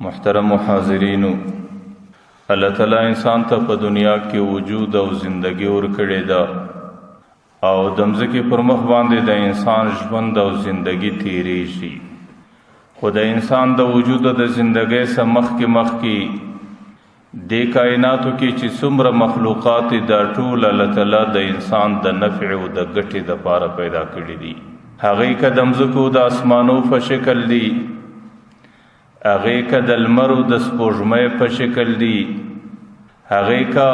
محترم حاضرین، الله تعالی انسان ته په دنیا کې وجود او زندگی ورکړې ده او د مځکې پر مخ باندې د انسان ژوند او زندگی تیریږي. خو د انسان د وجود او د زندگی سره مخکې د کائناتو کې چې څومره مخلوقات دا ټول الله تعالی د انسان د نفع او د ګټې لپاره پیدا کړی دي. هغه که د مځکو د اسمانو په شکل دي، هغه که د لمر او د سپوږمۍ په شکل دي، هغه که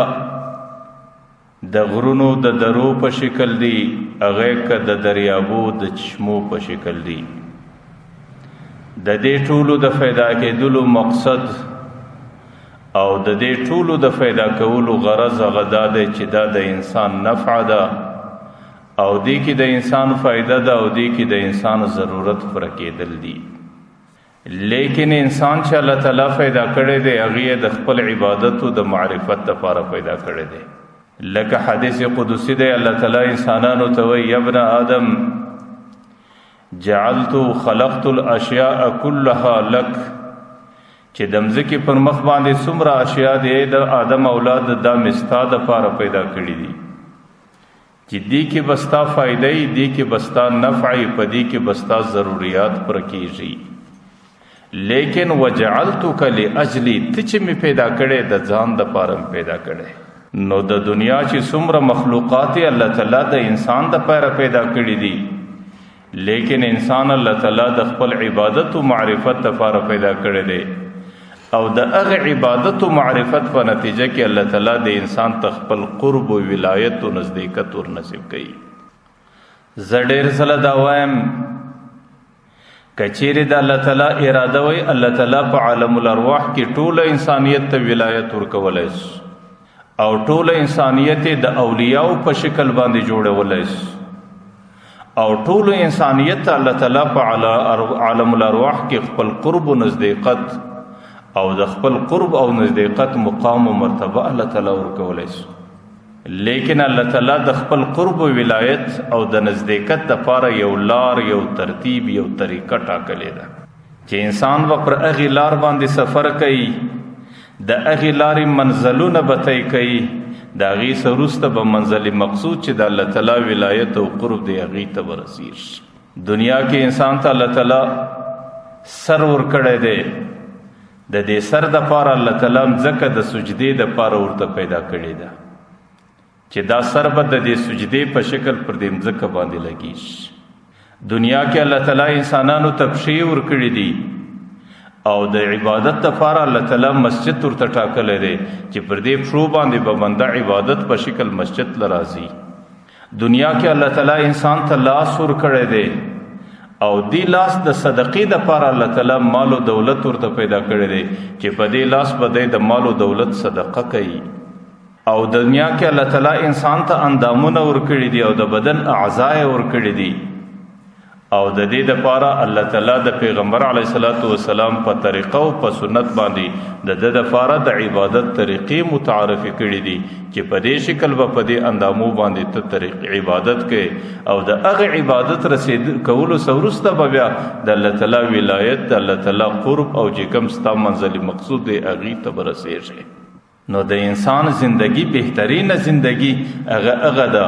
د غرونو د درو په شکل دي، هغه که د دریابو د چشمو په شکل دي. د دې ټولو د پیدا کېدلو مقصد او د دې ټولو د پیدا کولو غرض هغه دا دی چې دا د انسان نفع ده او دې کې د انسان فائدہ ده او دې کې د انسان ضرورت پوره کېدل دي. لیکن انسان چې الله تعالی پیدا کړی دی هغه د خپل عبادت او د معرفت لپاره پیدا کړی دی. لکه حدیث قدسی دی، الله تعالی انسانانو ته وایي یا ابن آدم جعلت خلقت الاشیاء كلها لك، چې د مځکې پر مخ باندې څومره اشیاء دی د آدم اولاد دا مستا د لپاره پیدا کړی دي چې دې کې بستا فائدې، دې کې بستا نفع، په دې کې بستا ضرورت پر کېږي. لیکن وجعلتک لاجلی، ته چې می پیدا کړې د ځان د پاره پیدا کړې. نو د دنیا چې څومره مخلوقات الله تعالی د انسان د پاره پیدا کړې دي، لیکن انسان الله تعالی د خپل عبادت او معرفت لپاره پیدا کړی دی او د هغه عبادت او معرفت په نتیجه کې الله تعالی د انسان ته خپل قرب او ولایت او نزدېکت ور نصیب کړي. زه ډېر ځله دا وایم کچېرې د الله تعالی اراده وي، الله تعالی په عالم الارواح کې ټول انسانیت ته ولایت ورکولای شي او ټول انسانیت د اولیاء په شکل باندې جوړولای شي او ټول انسانیت ته الله تعالی په عالم الارواح کې خپل قرب او نزدېکت او د خپل قرب او نزدېکت مقام او مرتبه الله تعالی ورکولای شي. لیکن الله تعالی د خپل قرب او ولایت او د نزدېکت لپاره یو لار، یو ترتیب، یو طریقه ټاکلې ده چې انسان به پر هغې لار باندې سفر کوي، د هغې لارې منزلونه به طی کوي، د هغې څه وروسته به منزل مقصود چې د الله تعالی ولایت او قرب دی هغې ته به رسېږي. دنیا کې انسان ته الله تعالی سر ورکړی دی، د دې سر دپاره الله تعالی مځکه د سجدې دپاره ورته پیدا کړې ده چې دا سر به د دې سجدې په شکل پر دې مځکه باندې لګېږي. دنیا کې الله تعالی انسانانو ته پښې ورکړي دي او د عبادت لپاره الله تعالی مسجد ورته ټاکلی دی چې پر دې پښو باندې به بنده عبادت په شکل مسجد له راځي. دنیا کې الله تعالی انسان ته لاس ورکړی دی او دی لاس د صدقې لپاره الله تعالی مال او دولت ورته پیدا کړی دی چې په دې لاس به دی د مال او دولت صدقه کوي. او دنیا کې الله تعالی انسان ته اندامونه ورکړي دي او د بدن اعضاء ورکړي دي او د دې لپاره الله تعالی د پیغمبر علیه الصلاۃ والسلام په طریقه او په سنت باندې د دې لپاره د عبادت طریقې متعارف کړي دي چې په دې شکل به په دې اندامو باندې ته طریق عبادت کوي او د هغه عبادت رسید کولو سورسته به بیا د الله تعالی ولایت، د الله تعالی قرب او چې کوم ستا منزل مقصود دی هغې ته به رسېږي. نو د انسان زندگی بهترینه زندگی هغه ده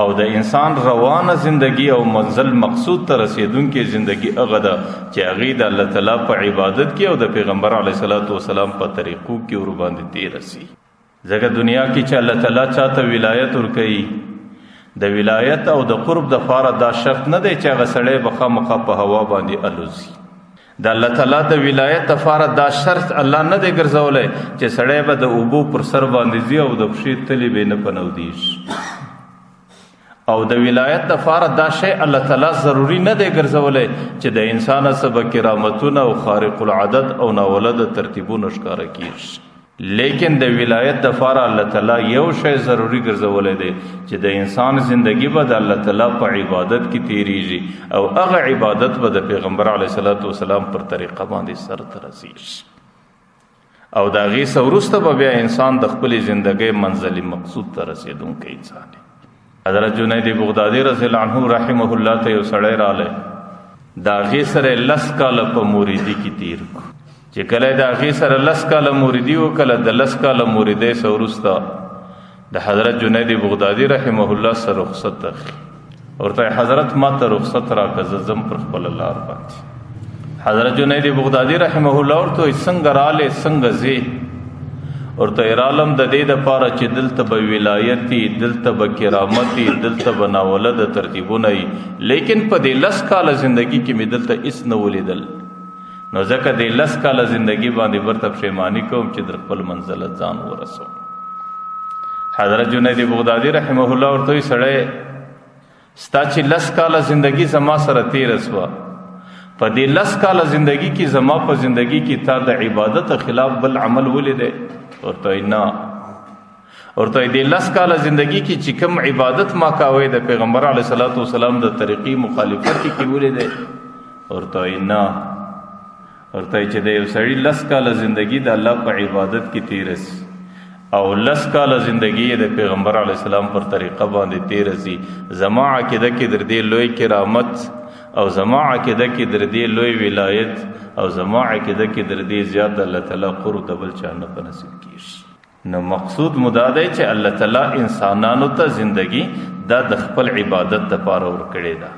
او د انسان روانه زندگی او منزل مقصود ته رسیدونکې زندگی هغه ده چې هغې د الله تعالی په عبادت کې او د پیغمبر علیه الصلاۃ والسلام په طریقو کې ور باندې تیر رسي. ځکه دنیا کې چې الله تعالی چاته ولایت ورکوي، د ولایت او د قرب دپاره دا شرط نه دی چې هغه سړی به خامخا په هوا باندې الوزي. د الله تعالی د ولایت لپاره دا شرط الله نه دی ګرځولی چې سړی به د اوبو پر سر باندې ځي او د پښې تلې به نه پنودېږي. او د ولایت لپاره دا شی الله تعالی ضروري نه دی ګرځولی چې د انسان څه به کرامتونه او خارق العادت او ناولده ترتیبونه ښکاره کېږي. لیکن د ولایت لپاره الله تعالی یو شی ضروری ګرځولی دی چې د انسان زندگی به د الله تعالی په عبادت کې تیریږي او هغه عبادت به د پیغمبر علیه الصلاۃ والسلام پر طریقه باندې سرته رسېږي او د هغې څه وروسته به بیا انسان د خپلې زندګۍ منزل مقصود ته رسېدونکی انسان دی. حضرت جنید بغدادي رضی الله عنه رحمه الله ته یو سړی رالی، د هغې سره 10 کاله په موریدي کې تیر کړو چې کله د هغې سره 10 کاله موریدي وکړه، د 10 کاله موریدۍ څه وروسته د حضرت جنید بغدادي رحمه الله سره رخصت اخلي، ورته حضرت ما ته رخصت راکړه، زه ځم پر خپله لار باندې. حضرت جنید بغدادي رحمه الله ورته څنګه رالې، څنګه ځې؟ ورته رالم د دې دپاره چې دلته به ولایت وي، دلته به کرامت وي، دلته به ناولده ترتیبونه وي، لیکن په دې 10 کاله زندګي کې مې دلته هېڅ نه ولیدل، نو ځکه دې 10 کاله زندګي باندې ورته پښیماني کوم چې در خپل منزله ځان ورسوم. حضرت جنید بغدادي رحمه الله ورته وایي سړی ستا چې 10 کاله زندګي زما سره تېره سوه، په دې 10 کاله زندګي کې زما په زندګي کې تا د عبادت خلاف بل عمل ولیدی؟ ورته وایي نه. ورته وایي دې 10 کاله زندګي کې چې کوم عبادت ما کاوی د پیغمبر علیه الصلاة والسلام د طریقې مخالفت کې ولیدی؟ ورته وایي نه. ورته وایي چې د یو سړي 10 کاله زندګي د الله په عبادت کې تېره سي او 10 کاله زندگی د پیغمبر علیه السلام پر طریقه باندې تیر سي، زما عقیده کې در دې لوی کرامت او زما عقیده کې در دې لوی ولایت او زما عقیده کې در دې زیات الله تعالی قرب د بل چا نه په نصیب کیږي. نو مقصود مدا دی چې الله تعالی انسانانو ته زندگی دا د خپل عبادت لپاره ورکړې ده،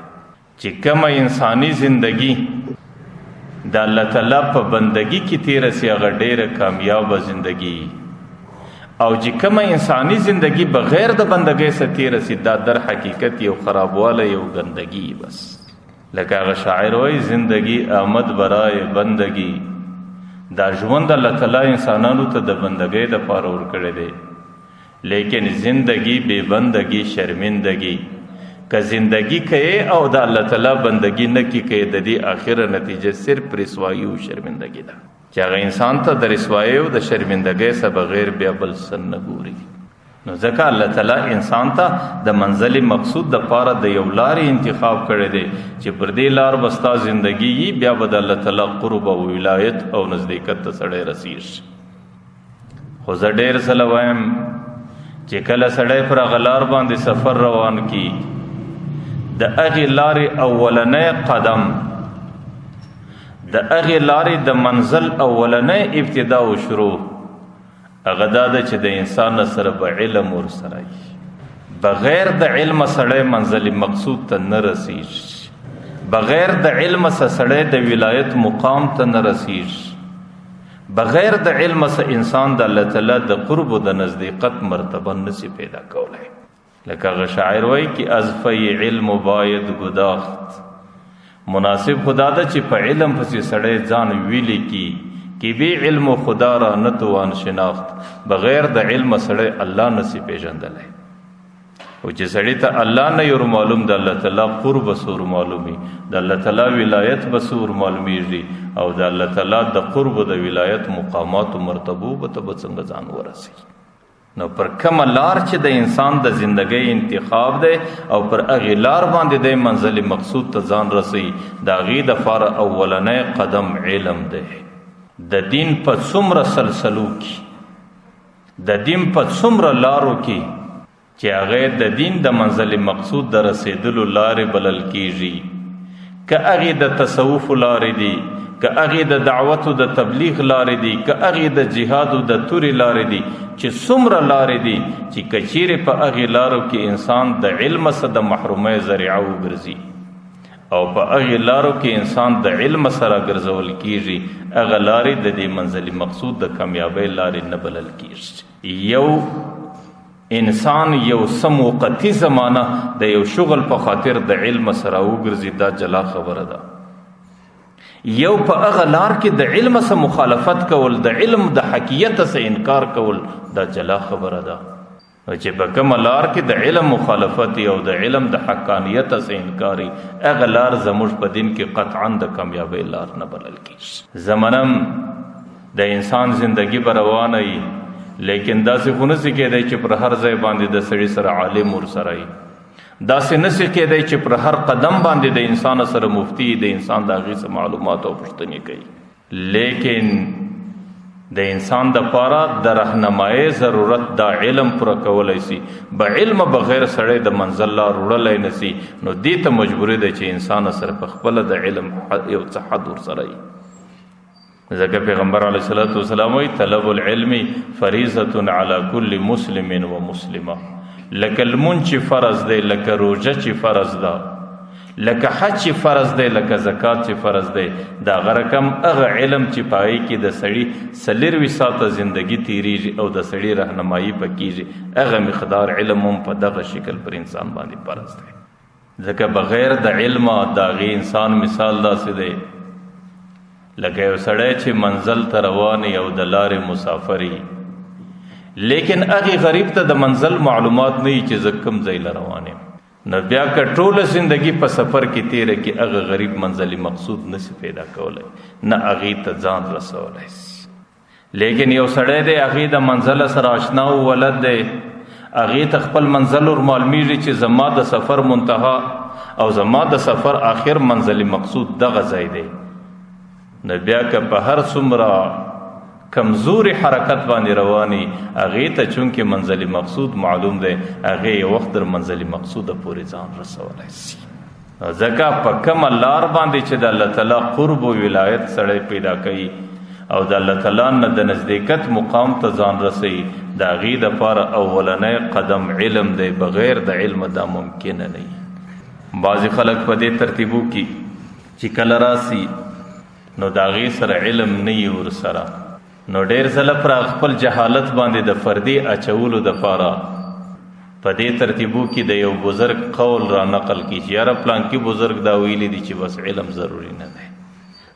چې کومه انساني زندگی د الله تعالی په بندگی کې تیر سي هغه ډېره کامیابه زندگی، او چې کومه انسانی زندگی بغیر د بندګۍ څخه تېره سي دا در حقیقت یو خرابواله، یو ګندګي بس. لکه هغه شاعر وایي زندگی آمد برای بندگی، دا ژوند الله تعالی انسانانو ته د بندګۍ دپاره ورکړی دی، لیکن زندگی بې بندگی شرمندگی. که زندگی کوي او د الله تعالی بندگی نه کوي، د دې آخره نتیجه صرف رسوایی او شرمندگی ده، چې هغه انسان ته د رسوایی او د شرمندګۍ څخه بغیر بیا بل څه نه ګوري. نو ځکه الله تعالی انسان ته د منزل مقصود دپاره د یو لارې انتخاب کړی دی چې پر دې لار به ستا زندګي وي، بیا به د الله تعالی قرب او ولایت او نزدېکت ته سړی رسېږي. خو زه ډېر ځله وایم چې کله سړی پر هغه لار باندې سفر روان کي، د هغې لارې اولنی قدم، د هغې لارې د منزل اولنی ابتدا او شروع هغه دا ده چې د انسان سره به علم ورسره وي. بغیر د علم سړی منزل مقصود ته نه رسېږي، بغیر د علم سړی د ولایت مقام ته نه رسېږي، بغیر د علم انسان د الله تعالی د قرب و د نزدېکت مرتبه نسی پیدا کولی. لکه هغه شاعر وایي که از فی علم باید گداخت، مناسب خدا ده چې په علم پسې سړی ځان ویلی کی کہ بی علم خدا را نتوان شناخت، بغیر د علم سړی الله نسی پیژندلی. او چې سړی ته الله نه یور معلوم، د الله تعالی قرب سور معلومی، د الله تعالی ولایت بسور معلومیږي، او د الله تعالی د قرب د ولایت مقامات و مرتبو به ته به څنګه ځان ورسی. نو پر کومه لار چې د انسان د زندګۍ انتخاب دی او پر هغې لار باندې دی منزل مقصود ته ځان رسی، د هغې دپاره اولنی قدم علم دی. د دین په څومره سلسلو کې، د دین په څومره لارو کې چې هغې د دین د منزل مقصود د رسېدلو لارې بلل کېږي، که هغې د تصوف لارې دي، که هغې د دعوت و د تبلیغ لارې دي، که هغې د جهاد و د تورې لارې دي، چې څومره لارې دي چې که چیرې په هغې لارو کې انسان د علم څخه د محرومۍ ذریعه وګرځي او په هغې لارو کې انسان د علم سره ګرځول کېږي، هغه لارې د دې منزل مقصود د کامیابۍ لارې نه بلل کېږي. یو انسان یو څه موقتي زمانه د یو شغل په خاطر د علم سره وګرځي، دا جلا خبره ده. یو په هغه لار کې د علم سره مخالفت کول، د علم د حقیقت سره انکار کول، دا جلا خبره ده. چې په کومه لار کې د علم مخالفت او د علم د حقانیت سره انکاري، هغه لار زموږ په دین کې قطعا د کامیابۍ لار نه بلل کېږي. زمنم د انسان زندگی به روانه وي، لیکن داسې خو نسي کېدی چې پر هر ځای باندې د سړي سره عالم ورسره وي، داسې نسي کېدی چې پر هر قدم باندې د انسان سره مفتی د انسان د هغې څه معلومات او پوښتنې کوي. لیکن د انسان د پاره د رهنمایي ضرورت دا علم پوره کولی سي، به علم بغیر سړی د منزل لار وړلی نه سي. نو دې ته مجبوري دی چې انسان سره په خپله د علم یو څه حد ورسره وي. ځکه پیغمبر علیه الصلاۃ والسلام وایي طلب العلم فریضة علی کل مسلم و مسلمه. لکه لمونځ چې فرض دی، لکه روژه چې فرض ده، لکه حج چې فرض دی، لکه زکات چې فرض دی، دا غرقم هغه علم چې پای کې د سړي 40 ساعته زندگی تیریږي او د سړي رهنمایي پکېږي، هغه مقدار علم هم په دغه شکل پر انسان باندې فرض دی. ځکه بغیر د علم د هغې انسان مثال داسې دی لکه یو سړی چې منزل ته روان او د لارې مسافر وي، لیکن هغې غریب ته د منزل معلومات نه وي چې زه کوم ځای له روان یم، نو بیا که ټوله زندگی په سفر کې تیره کې هغه غریب منزل مقصود نشي پیدا کولی، نه هغې ته ځان رسولی. لیکن یو سړی دی هغې د منزل سره اشنا و ولد دی، هغې ته خپل منزل ور معلومیږي چې زما د سفر منتها او زما د سفر آخر منزل مقصود دغه ځای دی، نو بیا که په هر څومره کمزوري حرکت باندې رواني هغې ته چونکې منزل مقصود معلوم دی، هغې یو وخت در منزل مقصوده پورې ځان رسولی سي. ځکه په کومه لار باندې چې د الله تعالی قرب و ولایت سړی پیدا کوي او د الله تعالی نه د نزدېکت مقام ته ځان رسوي، د هغې دپاره اولنی قدم علم دی، بغیر د علم دا ممکنه نه وي. بعضې خلک په دې ترتیبو کې چې کله راسي نو د هغې سره علم نه وي ورسره، نو ډېر ځله پر خپل جهالت باندې د فردي اچولو دپاره په دې ترتیبو کې د یو بزرګ قول را نقل کی چې یاره پلانکي بزرګ دا ویلی دي چې بس علم ضروري نه دی،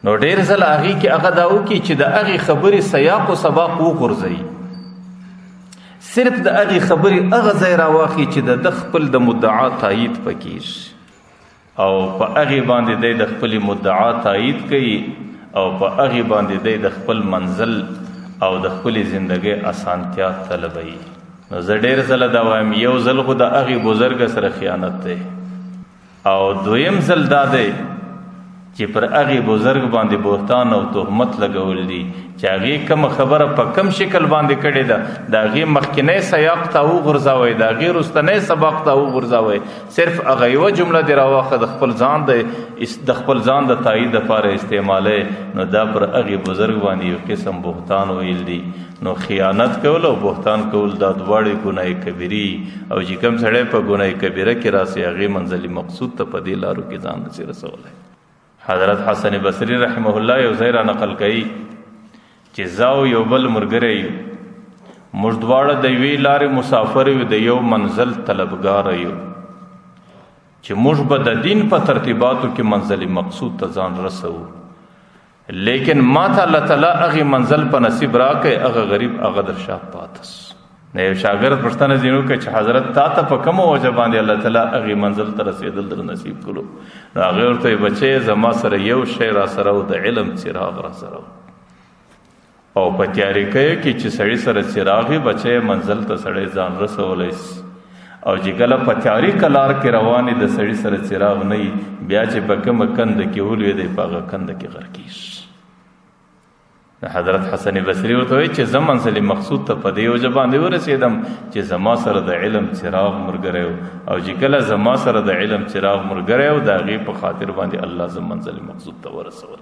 نو ډېر ځله هغې کې هغه دا وکړي چې د هغې خبرې سیاق و سباق وغورځوي، صرف د هغې خبرې هغه ځای راواخلي چې د خپل د مدعا تایید پکې او په هغې باندې دی د خپلې مدعا تایید کوي او په هغې باندې دی د خپل منزل او د خپلې زندګۍ اسانتیا طلبوي. نو زه ډېر ځله دا وایم یو ځل خو د هغې بزرګ سره خیانت دی او دویم ځل دا دی چې پر هغې بزرګ باندې بهتان او تهمت لګول دي چې هغې کومه خبره په کم شکل باندې کړې ده د هغې مخکینی سیاق ته وغورځوئ، د هغې وروستنی سباق ته وغورځوئ، صرف هغه یوه جمله دې راواخله د خپل ځان د تایید دپاره استعمالی، نو دا پر هغې بزرګ باندې یو قسم بهتان ویل دي. نو خیانت کول او بهتان کول دا دواړې ګناه کبیرې او چې کوم سړی په ګناه کبیره کې راسي هغې منزل مقصود ته په دې لارو کې ځان نشي رسولی. حضرت حسن بصری رحمه الله یو ځای را نقل کوي چې زه او یو بل ملګری یو، موږ دواړه د یوې لارې مسافر یو، د یو منزل طلبګاره یو چې موږ به د دین په ترتیباتو کې منزل مقصود ته ځان رسوو، لیکن ما ته الله تعالی هغې منزل په نصیب راکړی، هغه غریب هغه در شا پاتس. نه یو شاګرد پوښتنه ځینې وکړه چې حضرت تا ته په کومه وجه باندې الله تعالی هغې منزل ته رسېدل در نصیب کړو؟ نو هغې ورته وایي بچی زما سره یو شی را سره و، د علم څراغ را سره و، او په تیاریکیو کې چې سړي سره څراغ وي بچی منزل ته سړی ځان رسولی سي، او چې کله په تیاریکه لار کې روان د سړي سره څراغ نه وي بیا چې په کومه کنده کې ولوېدی په هغه کنده کې غرق کېږي. حضرت حسن بصری ورته وایي چې زه منزل مقصود ته په دې وجه باندې ورسېدم چې زما سره د علم څراغ ملګری و، او چې کله زما سره د علم څراغ ملګری و د هغې په خاطر باندې الله زه منزل مقصود ته ورسول.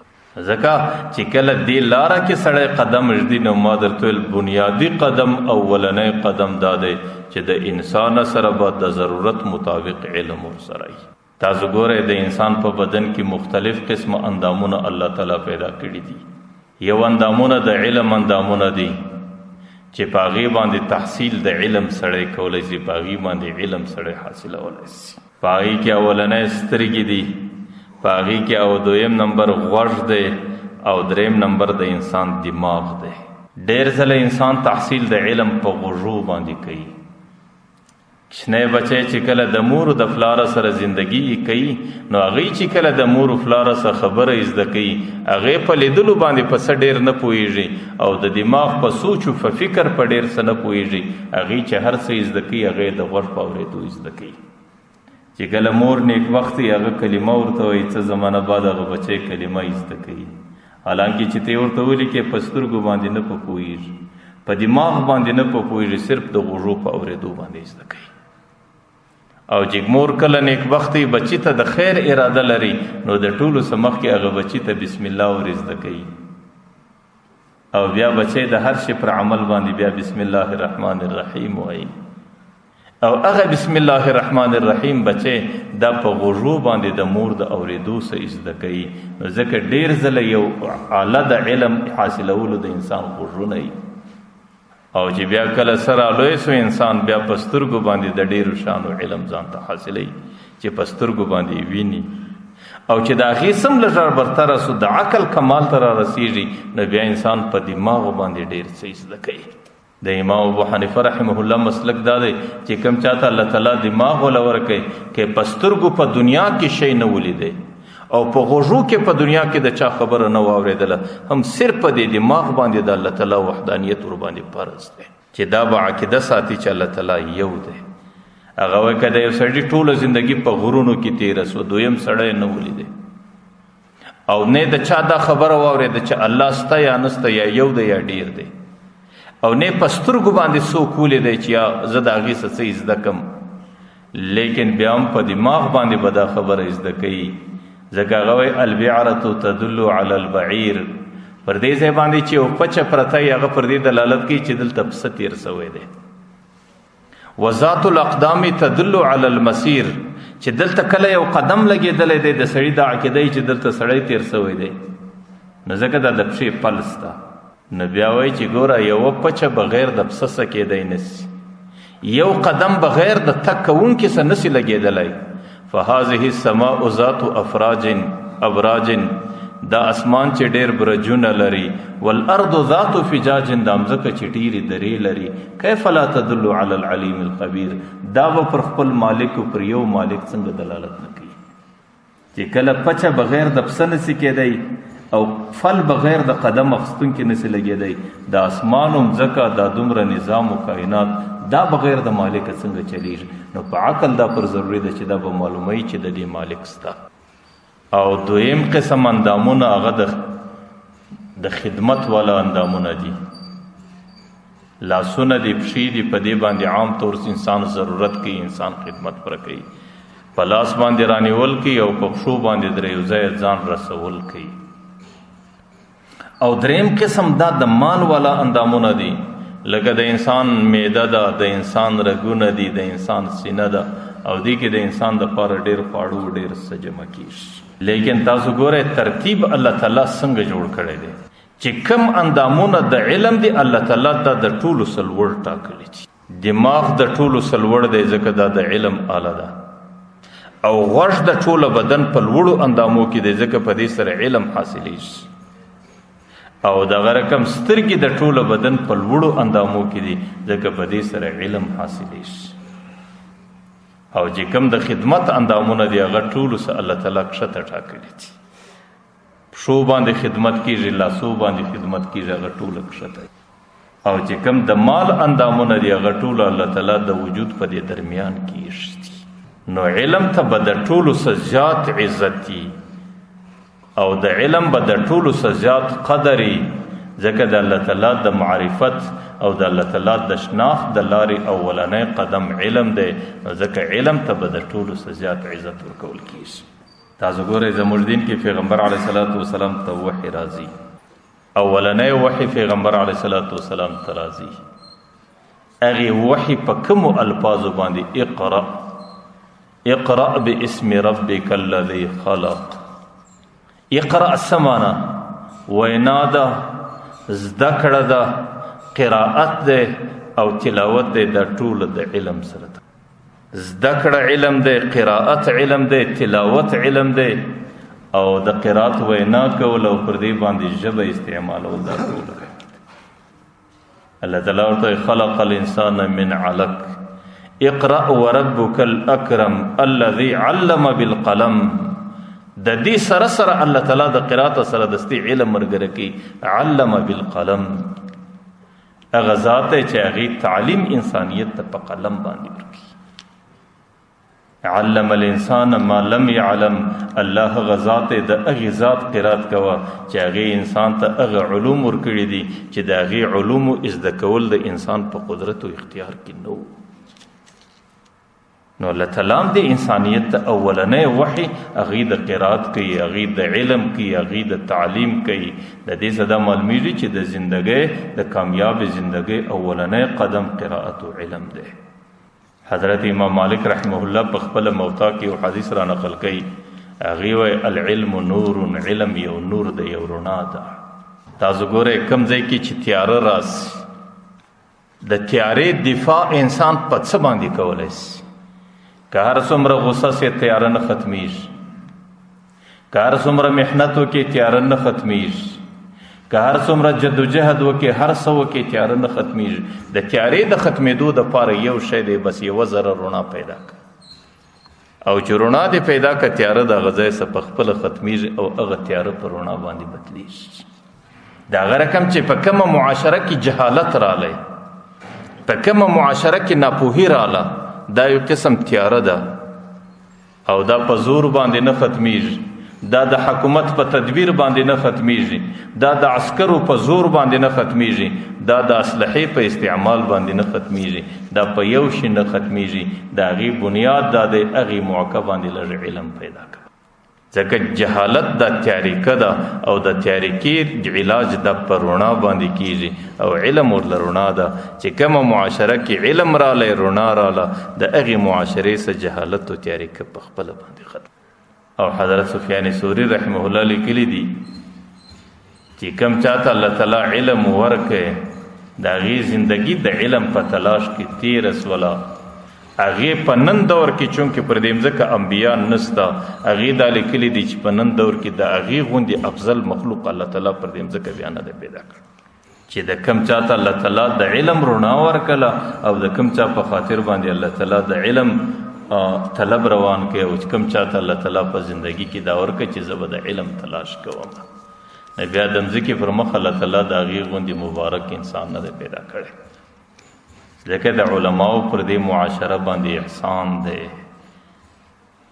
ځکه چې کله دې لاره کې سړی قدم ږدي نو ما درته ویل بنیادي قدم اولنی قدم دا دی چې د انسان سره به د ضرورت مطابق علم ورسره وي. تاسو ګورئ د انسان په بدن کې مختلف قسمه اندامونه الله تعالی پیدا کړي دي. یو اندامونه د علم اندامونه دي چې په هغې باندې تحصیل د علم سړی کولی شي، په هغې باندې علم سړی حاصلولی شي. په هغې کې اولنی سترګې دي، په هغې کې او دویم نمبر غوږ دی او دریم نمبر د انسان دماغ دی. ډېر ځله انسان تحصیل د علم په غوږو باندې کوي. کشنی بچی چې کله د مور د پلاره سره زندگی کوي نو هغې چې کله د مور پلاره سره خبره زده کوي هغې په لیدلو باندې په څه ډېر نه پوهېږي او د دماغ په سوچ و په فکر په ډېر څه نه پوهېږي. هغې چې هر څه زده کوي هغې د غوږ په اورېدو زده کوي. چې کله مور نیک وختي هغه کلمه ورته وایي څه زمانه بعد هغه بچی کلمه زده کوي، حالانکه چې ته ورته ولیکې په سترګو باندې نه پوهېږي، په دماغ باندې نه پوهېږي، صرف د غوږو په اورېدو باندې زده کوي. او چې مور کله نیک وختي بچی ته د خیر اراده لري نو د ټولو څه مخکې هغه بچی ته بسم الله ور زده کوي. او بیا بچی د هر شي پر عمل باندې بیا بسم الله الرحمن الرحیم وایي او هغه بسم الله الرحمن الرحیم بچی دا په غوږو باندې د مور د اورېدو څه زده کوي. نو ځکه ډېر ځله یو اعلی د علم حاصلولو د انسان غوږونه وي او چې بیا کله سره لوی سو انسان بیا په سترګو باندې د ډېرو شانو علم ځان ته حاصلوي چې په سترګو باندې ویني او چې د هغې سم لږ برتره سو د عقل کمال ته را رسېږي نو بیا انسان په دماغو باندې ډېر څه زده کوي. د امام ابو حنیفه رحمه الله مسلک دا دی چې کوم چاته الله تعالی دماغ ولا ورکوي که په سترګو په دنیا کې شی نه ولیدی او په غوږو کې په دنیا کې د چا خبره نه واورېدله هم صرف په دې دماغ باندې د الله تعالی وحدانیت ور باندې فرض دی چې دا به عقیده ساتي چې الله تعالی یو دی. هغه وایي که د یو سړي ټوله زندګي په غرونو کې تېره سوه دویم سړی نه ولیدی او نه د چا دا خبره واورېده چې الله سته یا نسته یا یو دی یا ډېر دی او نه په سترګو باندې څوک ولیدی چې یا زه د هغې څه زده کم لیکن بیا هم په دماغ باندې به دا خبره زده کوي. ځکه هغه وایي البعرة تدل علی البعیر پر دې ځای باندې چې یو پچه پرته وي هغه پر دې دلالت کوي چې دلته پسه تېر سوی دی. وذات الاقدام تدل علی المسیر چې دلته کله یو قدم لګېدلی دی د سړي دا عقیده چې دلته سړی تېر سوی دی نو ځکه دا د پښې پل سته. نو بیا وایي چې ګوره یوه پچه بغیر د پسه څه کېدی نسي یو قدم بغیر د تګ کوونکي څه نسي لګېدلی. فهذه السماء ذات افراج ابراج دا اسمان چې ډېر برجونه لري والارض ذات فجاج دا مځکه چې ډېرې درې لري کیف لا تدل علی العلیم الخبیر دا به پر خپل مالک او پر یو مالک څنګه دلالت نه کوي چې کله پچه بغیر د پسه نسي کېدی او فل بغیر د قدم اخیستونکي نسي لګېدی د اسمان او مځکه دا دومره نظام و کائنات دا بغیر د مالک څنګه چلیږي. نو په عقل دا پر ضروري ده چې دا به معلوموي چې د دې مالک سته. او دویم قسم اندامونه هغه د خدمت والا اندامونه دي. لاسونه دي پښې دي په دې باندې عام طور انسان ضرورت کوي انسان خدمت پر کوي په لاس باندې رانیول کوي او په پښو باندې درې یو ځای ځان رسول کوي. او دریم قسم دا د مال والا اندامونه دي لکه د انسان معده ده د انسان رګونه دي د انسان سینه ده او دې کې د انسان د پاره ډېر خواړو ډېر څه جمع کېږي. لیکن تاسو ګورئ ترتیب الله تعالی څنګه جوړ کړی دی چې کم اندامونه د علم دی الله تعالی دا د ټولو سلوړ ټاکلی دي. دماغ د ټولو سلوړ دی ځکه دا د علم آله ده او غوږ د ټوله بدن په لوړو اندامو کې دی ځکه په دې سره علم حاصلیږي او دغه رقم سترګې د ټوله بدن په لوړو اندامو کې دي ځکه په دې سره علم حاصلیږي. او چې کوم د خدمت اندامونه دي هغه ټولو سه الله تعالی کښته ټاکلي دي. پښو باندې خدمت کېږي لاسو باندې خدمت کېږي هغه ټوله کښته. او چې کوم د مال اندامونه دي هغه ټوله الله تعالی د وجود په دې درمیان کې ایښي. نو علم ته به د ټولو سه زیات عزت دي او د علم به د ټولو سه زیات قدري ځکه د الله تعالی د معرفت او د الله تعالی د شناخت د لارې اولنی قدم علم دی ځکه علم ته به د ټولو سه زیات عزت ورکول کېږي. تاسو ګورئ زموږ دین کې پیغمبر علیه الصلاة والسلام ته وحی راځي اولنی وحی پیغمبر علیه الصلاة والسلام ته راځي هغې وحی په کومو الفاظو باندې اقرأ باسم ربک الذي خلق. اقرأ سمانا وینا ده زده کړه ده قرائت ده او تلاوت ده د ټوله د علم سره ده. زده کړه علم ده قرائت علم ده تلاوت علم ده او د قرائت وینا کول او پر دې باندې ژبه استعمالول دا ټوله ده. الله تعالی ورته خلق الانسان من علق اقرأ وربك الاکرم الذي علم بالقلم. د دې سره سره الله تعالی د قرائت سره دستي علم مرګره کوي علم بالقلم. هغه ذات چې هغې تعلیم انسانیت ته په قلم باندې ورکوي. علم الانسان ما لم يعلم. الله هغه ذات د هغې ذات قرائت کوه چې هغې انسان ته هغه علوم ورکړي دي چې د هغې علومو زده کول د انسان په قدرت او اختیار کې نه و. نو الله تعالی د انسانیت ته اولنې وحي هغې د قرات کوي، هغې د علم کوي، هغې د تعلیم کوي. د دې څه دا معلومیږي چې د زندګۍ د کامیاب زندګۍ اولنې قدم قرات او علم دی. حضرت امام مالک رحمه الله په خپل موطا کې یو حدیث را نقل کوي، هغې وایي العلم نور، علم یو نور دی، یو رڼا ده. تاسو ګورئ کوم ځای کې چې تیاره راسي، د تیارې دفاع انسان په څه باندې کولی شي؟ که هر څومره غصه سي تیاره نه ختمیږي، که هر څومره محنت وکړي تیاره نه ختمیږي، که هر څومره جدوجهد وکړي هر څه وکړي تیاره نه ختمیږي. د تیارې د ختمېدو دپاره یو شی دی، بس یوه ذره رڼا پیدا کړه، او چې رڼا دې پیدا کړه تیاره د هغه ځای څه پخپله ختمیږي او هغه تیاره په رڼا باندې بدلیږي. د هغه رقم چې په کومه معاشره کې جهالت رالی، په کومه معاشره کې ناپوهي راله، دا یو قسم تیاره ده او دا په زور باندې نه ختمیږي، دا د حکومت په تدبیر باندې نه ختمیږي، دا د عسکرو په زور باندې نه ختمیږي، دا د اصلاحي په استعمال باندې نه ختمیږي، دا په یو شي نه ختمیږي. د هغې بنیاد دا د هغې موقع باندې لږ علم پیدا کړه. ځکه جهالت دا تیاریکه ده او د تیاریکې علاج د په رڼا باندې کیږي، او علم ورله رڼا ده. چې کومه معاشره کې علم رالی، رڼا راله، د هغې معاشرې څه جهالت او تیاریکه په خپله باندې ختم. او حضرت سفیان ثوری رحمه الله لیکلی دي چې کوم چاته الله تعالی علم ورکړي، د هغې زندګي د علم په تلاش کې تیره سوله. هغې په نن دور کې چونکې پر دې مځکه انبیا نسته، هغې دا لیکلي دي چې په نن دور کې د هغې غوندې افضل مخلوق الله تعالی پر دې مځکه بیا نه دی پیدا کړ. چې د کم چاته الله تعالی د علم رڼا ورکړله، او د کم چا په خاطر باندې الله تعالی د علم طلب روان کړي، او چې کم چاته الله تعالی په زندګي کې دا ورکړي چې زه به د علم تلاش کوم، بیا د مځکې پر مخ الله تعالی د هغې غوندې مبارک انسان نه دی پیدا کړی. ځکه د علماؤ پر دې معاشره باندې احسان دی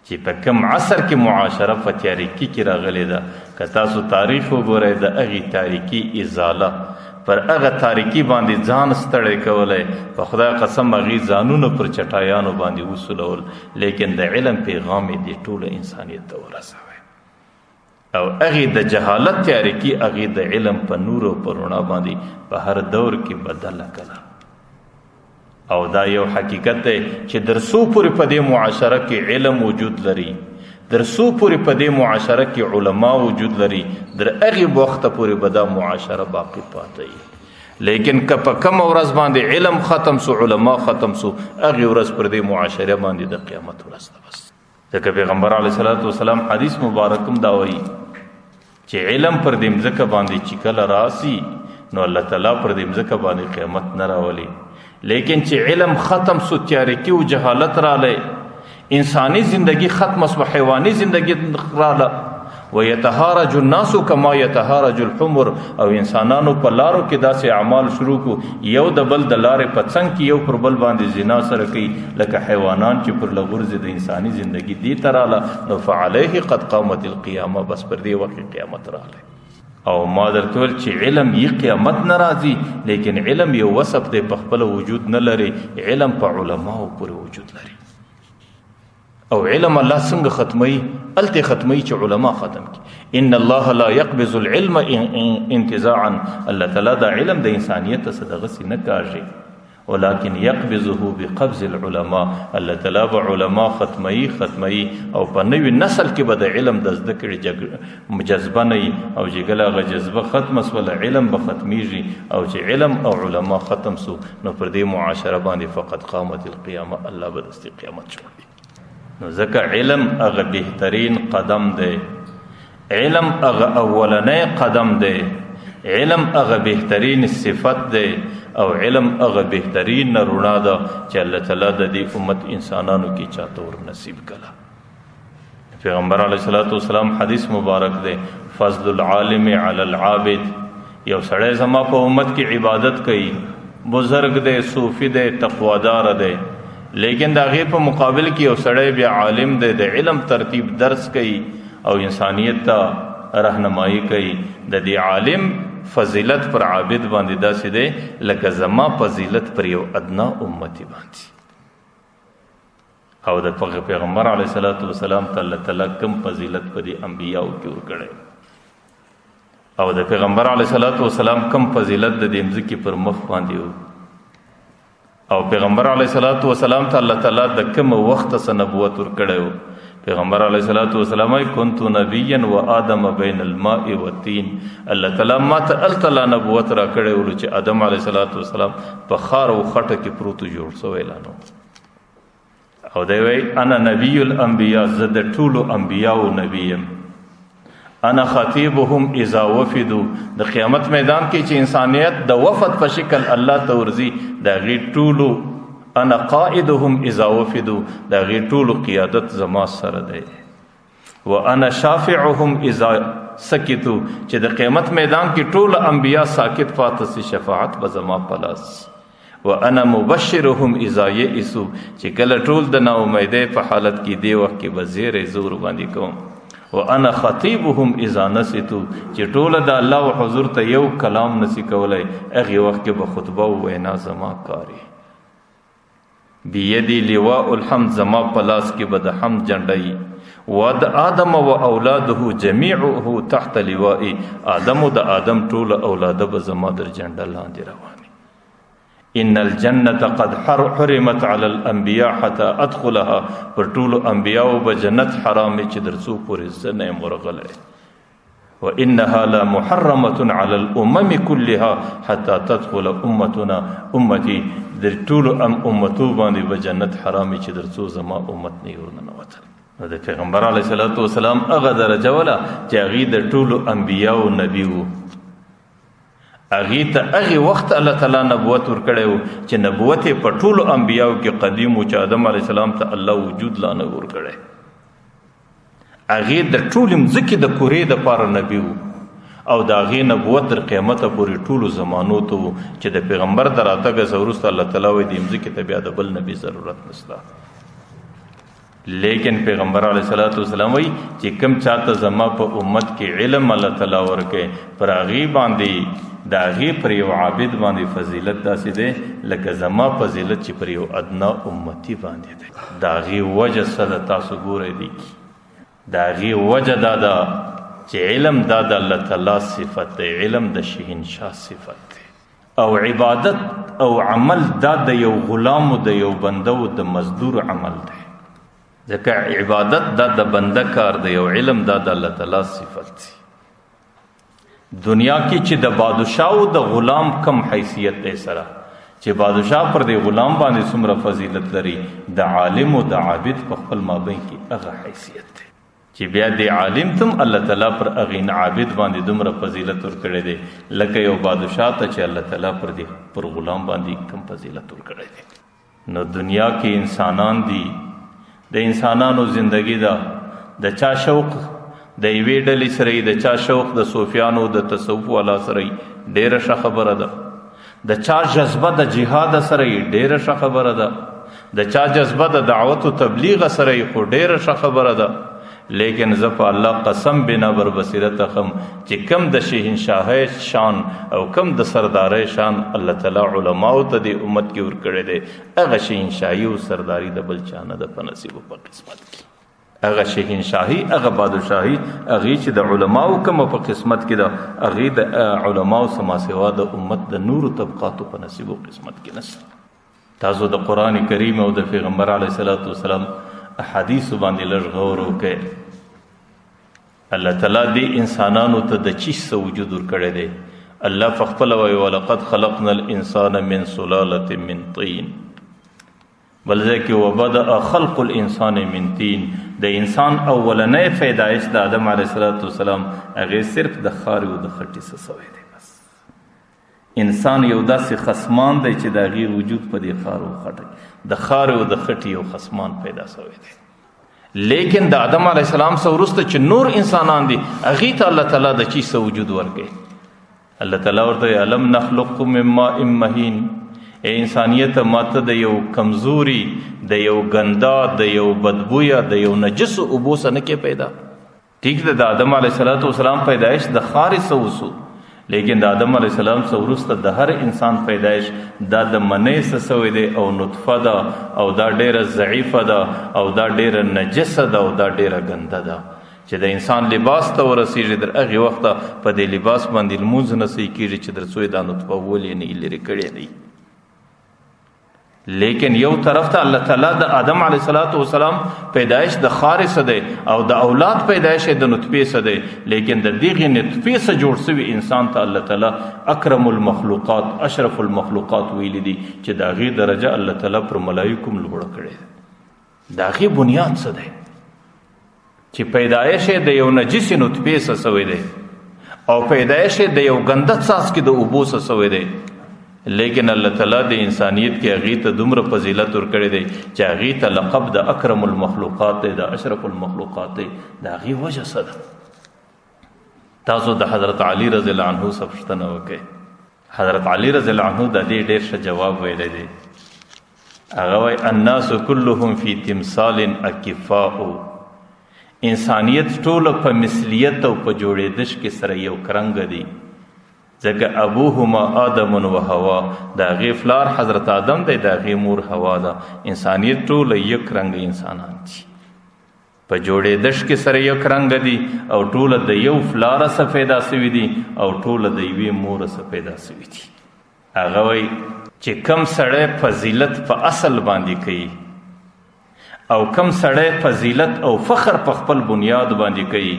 چې په کوم عصر کې معاشره په تاریکي کې راغلې ده. که تاسو تاریخ وګورئ، د هغې تاریکي ازاله پر هغه تاریکي باندې ځان ستړی کولی، په خدای قسم هغې ځانونه پر چټایانو باندې وسولول، لیکن د علم پیغام یې دې ټوله انسانیت ته ورسوی. او هغې د جهالت تاریکي هغې د علم په نور او په رڼا باندې په هر دور کې بدله کړه. او دا یو حقیقت دی چې در څو پورې په دې معاشره کې علم وجود لري، در څو پورې په دې معاشره کې علما وجود لري، در هغې وخته پورې به دا معاشره باقي پاتې وي. لیکن که په کومه ورځ باندې علم ختم سو، علما ختم سو، هغې ورځ پر دې معاشره باندې د قیامت ورځ ده. بس ځکه پیغمبر علیه صلات وسلام حدیث مبارک هم دا وایي چې علم پر دې مځکه باندې چې کله راسي، نو الله تعالی پر دې مځکه باندې قیامت نه راولي. لیکن چې علم ختم سو، تیاریکی و جهالت رالی، انسانی زندگی ختم سو، حیوانی زندگی راله، و یتهارج الناس کما یتهارج الحمر، او انسانانو په لارو کې داسې اعمال شروع کو، یو د بل د لارې په څنګ کې یو پر بل باندې زنا سره کوي، لکه حیوانان چې پر لغورځي د انسانی زندگی دې ته راله، نو فعلیه قد قامت القیامه، بس پر دې وخت قیامت رالی. او ما درته ویل چې علم یې قیامت نه راځي، لیکن علم یو وصف دی، په خپله وجود نه لري. علم په علماو پورې وجود لري. او علم الله څنګه ختموي؟ هلته ختموي چې علما ختم کړي. ان الله لا يقبض العلم انتزاعا، الله تعالی دا علم د انسانیت څخه دغسې نه کاږي، ولكن يقبضه بقبض العلماء. الله تعالی به علما ختموي او په نوي نسل کې به د علم د زده کړې جذبه نه وي، او چې کله هغه جذبه ختمه سوله علم به ختمیږي. او چې علم او علما ختم سو، نو پر دې معاشره باندې فقط قامت القیامه، الله به دستي قیامت جوړوي. نو ځکه علم هغه بهترین قدم دی، علم هغه اولنی قدم دی، علم هغه بهترین صفت دی، او علم هغه بهترین رڼا ده چې الله تعالی د دې امت انسانانو کې چاته ور نصیب کړه. پیغمبر علیه الصلاۃ والسلام حدیث مبارک دی، فضل العالم علی العابد. یو سړی زما په امت کې عبادت کوي، بزرگ دی، صوفی دی، تقوادار دی، لیکن د هغې په مقابل کې یو سړی بیا عالم دی، د علم ترتیب درس کوي او انسانیت ته رهنمایي کوي. د دې عالم فضیلت پر عابد باندې داسې دی لکه زما فضیلت پر یو ادنا امتی باندې. او د پیغمبر علیه الصلاۃ والسلام ته الله تعالی کم فضیلت په دې انبیاو کې ورکړي او د پیغمبر علیه الصلاۃ والسلام کم فضیلت د دې ځکه پر مخ باندې او پیغمبر علیه الصلاۃ والسلام ته الله تعالی د کم وخت سره نبوت ورکړي. پیغمبر علیه الصلاۃ والسلام كنت نبیا و آدم بین الماء والطین. الله تعالی ماته التلا نبوت را کړي ول چې آدم علیه الصلاۃ والسلام په خار او خټه کې پروت جوړ سو اعلانو او دی وی انا نبی الانبیاء زد ټول انبیاء او نبیم انا خطیبهم اذا وفدوا. د قیامت میدان کې چې انسانیت د وفد په شکل الله تورزی دا غي ټول انا قائدهم اذا وفدوا دا غي ټول قیادت زما سره دی وانا شافعهم اذا سکتوا چې د قیامت میدان کې ټول انبیاء ساکت پاتې شفاعت به زما پلاس وانا مبشرهم اذا یئسوا چې کله ټول د نا امیدۍ په حالت کې دی وخت کې به زیر زور باندې کوم وانا خطیبهم اذا نسیتوا چې ټول د الله او حضور ته یو کلام نسی کولای هغه وخت کې به خطبه او وینا زما کاری بیدی لواء الحمد زما پلاس کې به د حمد جنډای ود آدم و اولاده جميعه تحت لواء آدم و د آدم ټول اولاده به زما در جنډه لاندې روان. ان الجنة قد حرمت على الانبیاء حتى ادخلها پر ټول انبیاء به جنت حرام چې درڅو پورې زنه مرغله وانها لا محرمه على الامم كلها حتى تدخل امتنا امتي در ټول امتو باندې به جنت حرام چې درڅو زما امت نه ورننه وته. د پیغمبر علیه الصلاۃ والسلام هغه درجه ولا چې هغه د ټول انبیاء او نبیو اغه ته هغه وخت الله تعالی نبوت ورکړیو چې نبوت په ټولو انبیاو کې قدیم او چې آدم علی السلام ته الله وجود لا نه ورکړی. اغه د ټول مزکی د کورې د پاره نبیو او د هغه نبوت تر قیامت پورې ټولو زمانو ته چې د پیغمبر دراتګ زورست الله تعالی وې د مزکی ته بیا د بل نبی ضرورت نشته. لیکن پیغمبر علیه الصلاۃ والسلام وی چې کم چاته زما په امت کې علم الله تعالی ورکه پر هغه باندې دا غي پر یو عابد باندې فضیلت داسې ده لکه زما فضیلت چې پر یو ادنا امتی باندې ده. دا غي وجه سره تاسو ګورئ دي دا غي وجه دا چې علم دا د الله تعالی صفت ده، علم د شهنشاه صفت ده او عبادت او عمل دا د یو غلام او د یو بنده او د مزدور عمل ده. ځکه عبادت دا د بنده کار دی او علم دا د الله تعالی صفت دی. دنیا کې چې د بادشاہ او د غلام کم حیثیت دی سره چې بادشاہ پر دی غلام باندې څومره فضیلت لري د عالم او د عابد په خپل مابین کې هغه حیثیت دی چې بیا د عالم تم الله تعالی پر هغه عابد باندې دومره فضیلت ورکړي دی لکه یو بادشاہ ته چې الله تعالی پر غلام باندې کم فضیلت ورکړي دی. نو دنیا کې انسانان دي د انسانانو زندگی دا د چا شوق د یوې ډلې سره د چا شوق د صوفیانو د تصوف والا سره ډېره ښه خبره ده د چا جذبه د جهاد سره ډېره ښه خبره ده د چا جذبه د دعوت او تبلیغ سره خو ډېره ښه خبره ده. لیکن زه په الله قسم بنا بر بصیرت خم چې کم د شهنشاهی شان او کم د سردارۍ شان الله تعالی علماؤ ته د امت کې ورکړی دی هغه شهنشاهی او سرداری د بل چا نه د په نصیب او په قسمت کې هغه شهنشاهی هغه بادشاهی هغه چې د علماؤ کوم په قسمت کې ده هغه د علماؤ سما سوا د امت د نور طبقاتو په نصیب او قسمت کې نشته. تاسو د قران کریم او د پیغمبر علیه الصلاۃ والسلام احادیث باندې لږ غور وکړئ. الله تعالی دې انسانانو ته د چیز وجود ورکړی دی. الله فخپل وی ولقد خلقنا الانسان من سلاله من طين بل ځکه وبدا خلق الانسان من طين د انسان اولنې پیدایش د آدم علیه السلام هغه صرف د خاري او د خټې څخه شوی دی. بس انسان یو داسې خصمان دی چې د غیر وجود په دې خار او خټه د خار او د خټې یو خصمان پیدا شوی دی. لیکن د آدم علیه السلام سره وروسته چې نور انسانان دي هغه ته الله تعالی د چی سره وجود ورکړي. الله تعالی ورته علم نخلقکم من ماء مهین ای انسانیت ماته د یو کمزوري د یو ګندا د یو بدبویا د یو نجس ابو سره کې پیدا. ٹھیک ده د آدم علیه السلام پیدایش د خارج وسو لیکن د آدم علیه السلام څخه وروسته د هر انسان پیدایش دا د منې څه سوی دی او نطفه ده او دا ډیره ضعیفه ده او دا ډیره نجسه ده او دا ډیره ګنده ده چې د انسان لباس ته ورسیږي در هغې وخته په دې لباس باندې لمونځ نه صحیح کېږي چې در څو یې دا نطفه ولې نه لرې کړی دی. لیکن یو طرف ته الله تعالی د آدم علیه السلام پیدایش د خارې څه دی او د اولاد پیدایش د نطفې څه دی، لیکن د دغې نطفې څه جوړ شوي انسان ته الله تعالی اکرم المخلوقات اشرف المخلوقات ویلی دي چې د هغې درجه الله تعالی پر ملایکو هم لوړه کړې ده. د هغې بنیاد څه دی چې پیدایش د یو نجسې نطفې څه سوی دی او پیدایش د یو ګنده څاڅکي د اوبو څه سوی دی، لیکن الله تعالی د انسانیت کې هغې ته دومره فضیلت ورکړی دی چې هغې ته لقب د اکرم المخلوقات دی، د اشرف المخلوقات دی. د هغې وجه څه ده؟ تاسو د حضرت علی رضی الله عنه څخه پوښتنه وکړئ. حضرت علی رضی الله عنه د دې ډېر ښه جواب ویلی دی. هغه وایي الناس كلهم فی تمثال اکفاء، انسانیت ټوله په مثلیت او په جوړېدش کې سره یو کرنګ دی، ځکه ابوهما آدم و هوا، د هغې پلار حضرت آدم دی، د هغې مور هوا ده. انسانیت ټوله یک رنګ انسانان دي، په جوړېدش کې سره یک رنګ دي او ټوله د یو پلاره څخه پیدا سوي دي او ټوله د یوې مور څخه پیدا سوي دي. هغه وایي چې کم سړی فضیلت په اصل باندې کوي او کم سړی فضیلت او فخر په خپل بنیاد باندې کوي،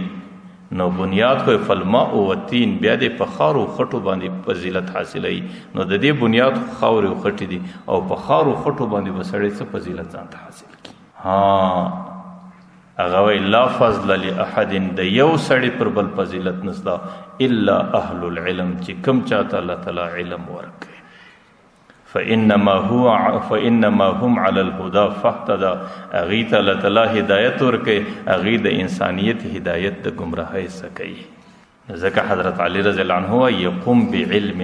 نو بنیاد خو فالماء والتین، بیا دې په خارو خټو باندې فضیلت حاصلوي. نو د دې بنیاد خاورې او خټې دي او په خارو خټو باندې به سړی څه فضیلت ځان ته حاصل کړي. هغه وایي لا فضل لاحد، د یو سړي پر بل فضیلت نشته الا اهل العلم، چې کوم چاته الله تعالی علم ورکړي. فإنما هم على الهدى فاهتدى، هغې ته الله تعالی هدایت ورکوي، هغې د انسانیت هدایت د ګمراهۍ څخه کوي. ځکه حضرت علی رضی الله عنه وایي یقوم بعلم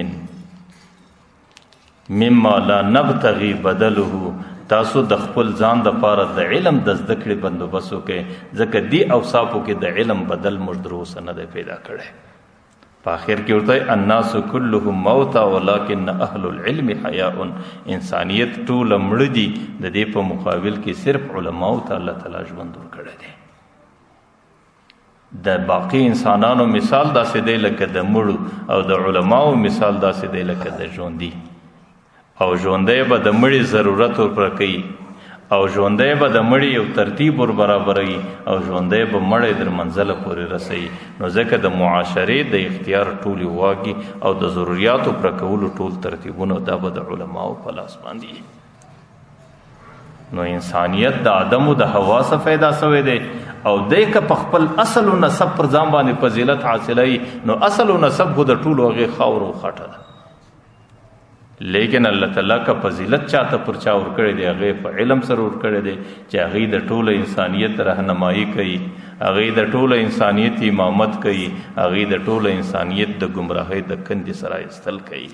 مما لا نبتغي بدله، تاسو د خپل ځان دپاره د علم د زده کړې بندوبست وکړئ، ځکه دې اوصافو کې د علم بدل موږ در اوسه نه دی پیدا کړی. په آخر کې ورته الناس كلهم موتى ولكن اهل العلم حياء، انسانیت ټوله مړه دي، د دې په مقابل کې صرف علماؤ ته الله تعالی ژوند ورکړی دی. د باقی انسانانو مثال داسې دی لکه د مړو او د علماؤ مثال داسې دی لکه د ژوندي، او ژوندی به د مړي ضرورت ورپوره کوي او ژوندی به د مړي یو ترتیب ور برابروي او ژوندی به مړی در منزله پورې رسوي. نو ځکه د معاشرې د اختیار ټولې واګي او د ضروریاتو پوره کولو ټول ترتیبونه دا به د علماو په لاس باندې. نو انسانیت د آدم او د حوا څخه پیدا شوی دی او دی که په خپل اصل و نسب پر ځان باندې فضیلت حاصلوي، نو اصل و نسب خو د ټولو هغې خاور او خټه ده. لیکن الله تعالی که فضیلت چاته پر چا ورکړی دی، هغې په علم سره ورکړی دی چې هغې د ټوله انسانیت رهنمایي کوي، هغې د ټوله انسانیت امامت کوي، هغې د ټوله انسانیت د ګمراهۍ د کندې سره ایستل کوي.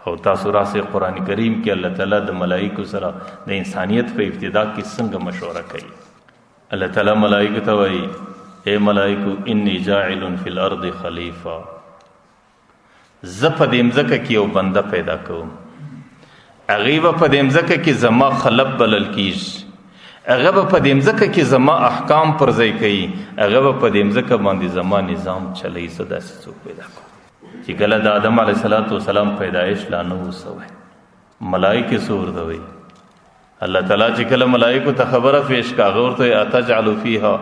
او تاسو راسئ قرآن کریم کې الله تعالی د ملایکو سره د انسانیت په ابتدا کې څنګه مشوره کوي. الله تعالی ملایکو ته وایي اے ملایکو انی جاعل فی الارض خلیفہ، زه په دې مځکه کې یو بنده پیدا کوم، هغې به په دې مځکه کې زما خلف بلل کېږي، هغه به په دې مځکه کې زما احکام پر ځای کوي، هغه به په دې مځکه باندې زما نظام چلوي. زه داسې څوک پیدا کوم چې کله د آدم علیه السلام پیدایش لا نه و سوی، ملایکې څه ورته وایي؟ الله تعالی چې کله ملایکو ته خبره پیش کړه، هغه ورته وایي اتجعل فیها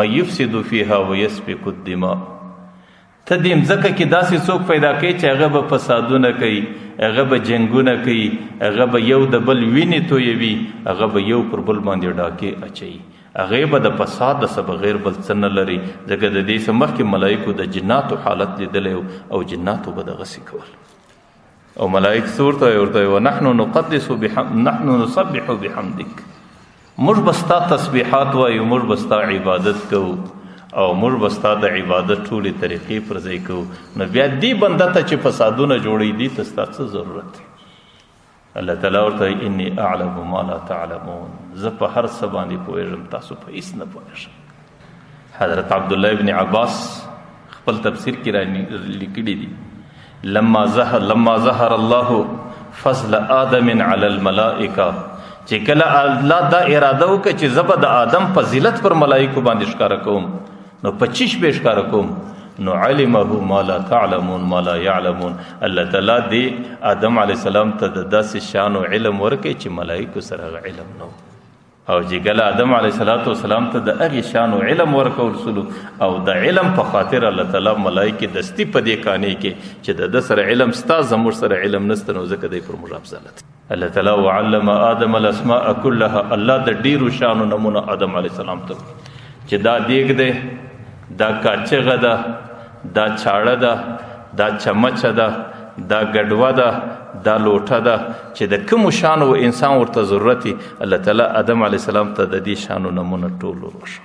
من یفسد فیها ویسفک الدماء، ته دې مځکه کې داسې څوک پیدا کوي چې هغه به فسادونه کوي، هغه به جنګونه کوي، هغه به یو د بل وینې تویوي، هغه به یو پر بل باندې ډاکې اچوي، هغې به د فساد څه بغیر بل څه نه لري. ځکه د دې څه مخکې ملایکو د جناتو حالت لیدلی او جناتو به دغسې کول. او ملایک څه ورته وایي؟ ورته وایي نحن نسبح بحمدک، موږ به ستا تسبیحات وایو، موږ به ستا عبادت کوو او موږ به ستا د عبادت ټولې طریقې پر ځای کوو. نو بیا دې بنده ته چې فسادونه جوړوي، دې ته ستا څه ضرورت دی؟ الله تعالی ورته وایي انی اعلم ما لا تعلمون، زه په هر څه باندې پوهېږم، تاسو په هېڅ نه پوهېږم. حضرت عبدالله ابن عباس خپل تفسیر کې را لیکلي دي لما ظهر الله فضل آدم علی الملائکه چې کله الله دا اراده وکړه چې زه به د آدم فضیلت پر ملائکو باندې ښکاره کوم نو په چیش به ښکاره کوم نو علمه ما لا تعلمون ما لا يعلمون. الله تعالی دې آدم علیه السلام ته د داسې شان او علم ورکړي چې ملائکو سره علم نه او چې کله آدم علیه السلام ته د هغې شان او علم ورکول سلو او د علم په خاطر الله تعالی ملائکې دستي په دې کانې کې چې د ده سره علم ستا زموږ سره علم نسته نو ځکه دی پر موږ افضلت. الله تعالی وعلم آدم الاسماء كلها. الله د ډیرو شانو نمونه آدم علیه السلام ته چې دا دیګ دی دا کاچغه ده دا چاړه ده دا چمچه ده دا ګډوه ده دا لوټه ده چې د کومو شانو انسان ورته ضرورت الله تعالی آدم علیه السلام ته د دې شانو نمونه ټول وروښو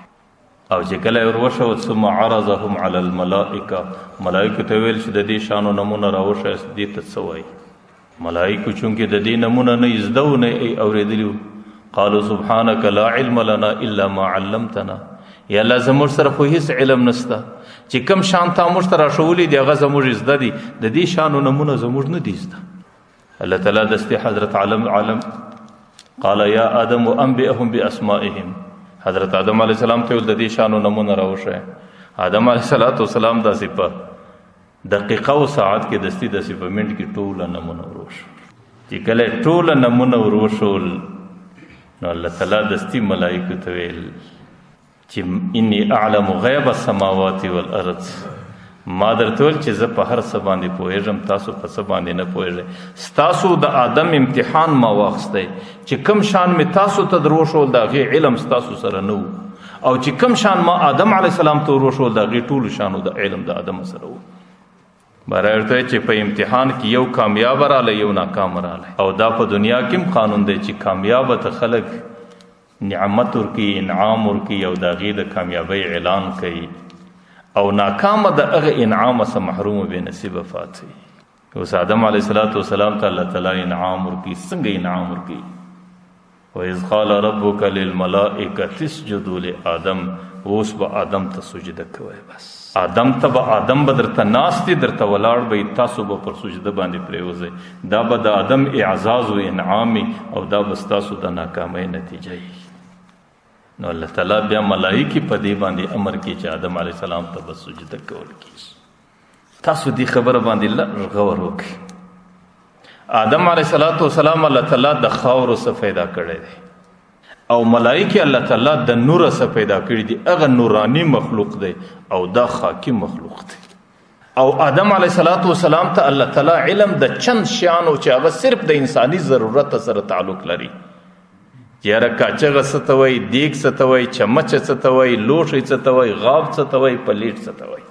او چې کله یې وروښو ثم عرضهم علی الملائکه ملائکو ته ویل چې د دې شانو نمونه راوښایاست دې ته څه وایي ملائکو چونکې د دې نمونه نه یې زده و نه یې اورېدلي قالوا سبحانك لا علم لنا الا ما علمتنا. یا الله زموږ سره خو هیڅ علم نشته چې کوم شان تا موږ ته راښولي دي هغه زموږ زده دي د دې شانو نمونه زموږ نه دي زده. الله تعالی دستي حضرت عالم قال یا آدم انبئهم باسمائهم. حضرت آدم علیه السلام ته د دې شانو نمونه راوښایه. آدم علیه السلام داسې په دقیقه او ساعت کې دستي داسې په منټ کې ټوله نمونه وروښول. چې کله ټوله نمونه وروښول نو الله تعالی دستي ملائکو ته ویل چې انی اعلم غیب السماوات والارض. ما درته ویل چې زه په هر څه باندې پوهېږم تاسو په څه باندې نه پوهېږئ. ستاسو د آدم امتحان ما واخیستی چې کوم شان مې تاسو ته در وښول د هغې علم ستاسو سره نه و او چې کوم شان ما آدم علیه السلام ته ور وښول د هغې ټولو شانو د علم د آدم سره و. برای ورته چې په امتحان کې یو کامیاب رالی یو ناکام رالی او دا په دنیا کې هم قانون دی چې کامیابه ته خلک نعمت ورکی انعام ورکی او د هغې د کامیابۍ اعلان کوي او ناکامه د هغه انعامه څه محرومه بې نصیبه پاتې. اوس آدم علیه السلام ته الله تعالی انعام ورکی. څنګه انعام ورکی؟ وإذ قال ربک للملائکة اسجدوا لآدم. اوس به آدم ته سجده کوئ. بس آدم به درته ناست دي درته ولاړ به تاسو به پر سجده باندې پرېوځئ. دا به د آدم اعزاز و انعام او دا به ستاسو د ناکامۍ نتیجه وي. نو الله تعالی بیا ملائکې په دې باندې امر کوي چې آدم علیه السلام ته به سجده کول کېږي. تاسو دې خبره باندې لږ غور وکړئ. آدم علیه السلام الله تعالی د خاورو څخه پیدا کړی دی او ملائکې الله تعالی د نور څخه پیدا کړي دي. هغه نورانی مخلوق دی او دا خاکی مخلوق دی. او آدم علیه السلام ته الله تعالی علم د چند شیانو چې هغه صرف د انساني ضرورت سره تعلق لري. یاره کاچغه څه ته وایي، دیګ څه ته وایي، چمچه څه ته وایي، لوښی څه ته وایي، غاب څه ته وایي، پلیټ څه ته وایي.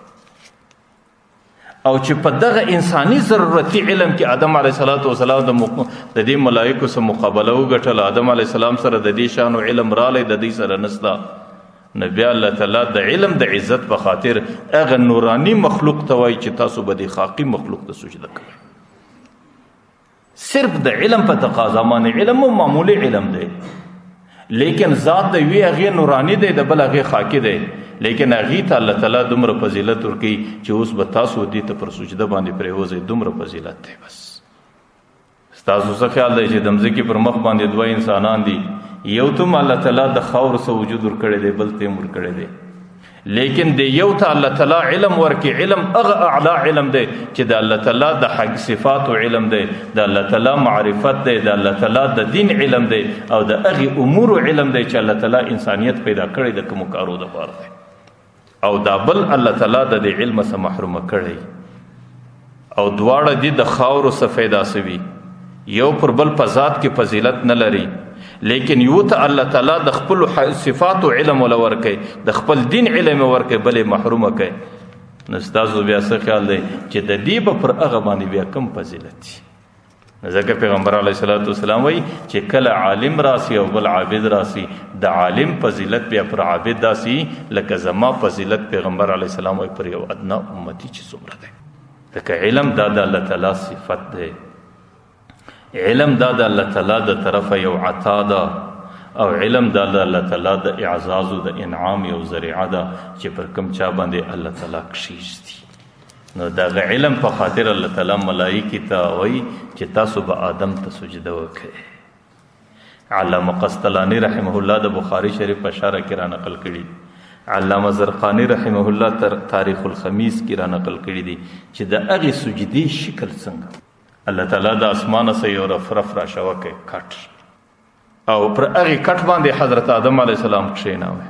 او چې په دغه انساني ضرورتي علم کې آدم علیه السلام د دې ملائکو سره مقابله وګټله. آدم علیه السلام سره د دې شان علم رالی د دې سره نسته. نو بیا الله تعالی د علم د عزت په خاطر هغه نورانی مخلوق ته وایي چې تاسو به د خاقي مخلوق ته سجده کوئ. صرف د علم په تقاضا باندې. علم معمولی علم دی لیکن ذات د وی هغې نورانی دی د بل هغې خاکی دی لیکن هغې ته الله تعالی دومره فضیلت ورکوي چې اوس به تاسو دې ته پر سجده باندې پرېوځئ. دومره فضیلت دی. بس ستاسو څه خیال دی چې د مځکې پر مخ باندې دوه انسانان دي، یو ته الله تعالی د خاورو څخه وجود ورکړی دی، بل ته یې ورکړی دی، لیکن د یو ته الله تعالی علم ورکړي. علم هغه اعلی علم دی چې د الله تعالی د حق صفاتو علم دی، د الله تعالی معرفت دی، د الله تعالی د دین علم دی او د هغې امورو علم دی چې الله تعالی انسانیت پیدا کړی د کومو کارو دپاره دی. او دا بل الله تعالی د دې علم څخه محرومه کړی او دواړه دي د خاورو څخه پیدا سوي. یو پر بل په ذات کې فضیلت نه لري لیکن یو ته الله تعالی د خپل صفاتو علم ولا ورکي، د خپل دین علم ورکي، بلې محرومه کوي. نو ستاسو بیا څه خیال دی چې د دې به پر هغه باندې بیا کم فضیلت دي؟ ځکه پیغمبر علیه السلام وایي چې کله عالم راسي او بل عابد راسي، د عالم فضیلت بیا پر عابد داسي لکه زما فضیلت پیغمبر علیه السلام وایي پر یو ادنا امتی چې څومره دی. ځکه علم دا د الله تعالی صفت دی. علم دا د الله تعالی د طرفه یو عطا ده او علم دا د الله تعالی د اعزاز او د انعام یو ذریعه ده چې پر کوم چا باندې الله تعالی کښیږدي. نو دغه علم په خاطر الله تعالی ملائکه ته وایي چې تاسو به آدم ته سجده وکړئ. علامه قسطلانی رحمه الله د بخاری شریف په شرح کې را نقل کړي، علامه زرقانی رحمه الله تر تاریخ الخمیس کې را نقل کړي دي چې د هغې سجدې شکل څنګه. الله تعالی د اسمانه سه یو رفرف را شوکه کټ، او پر هغې کټ باندې حضرت آدم علیه السلام کښېناوه،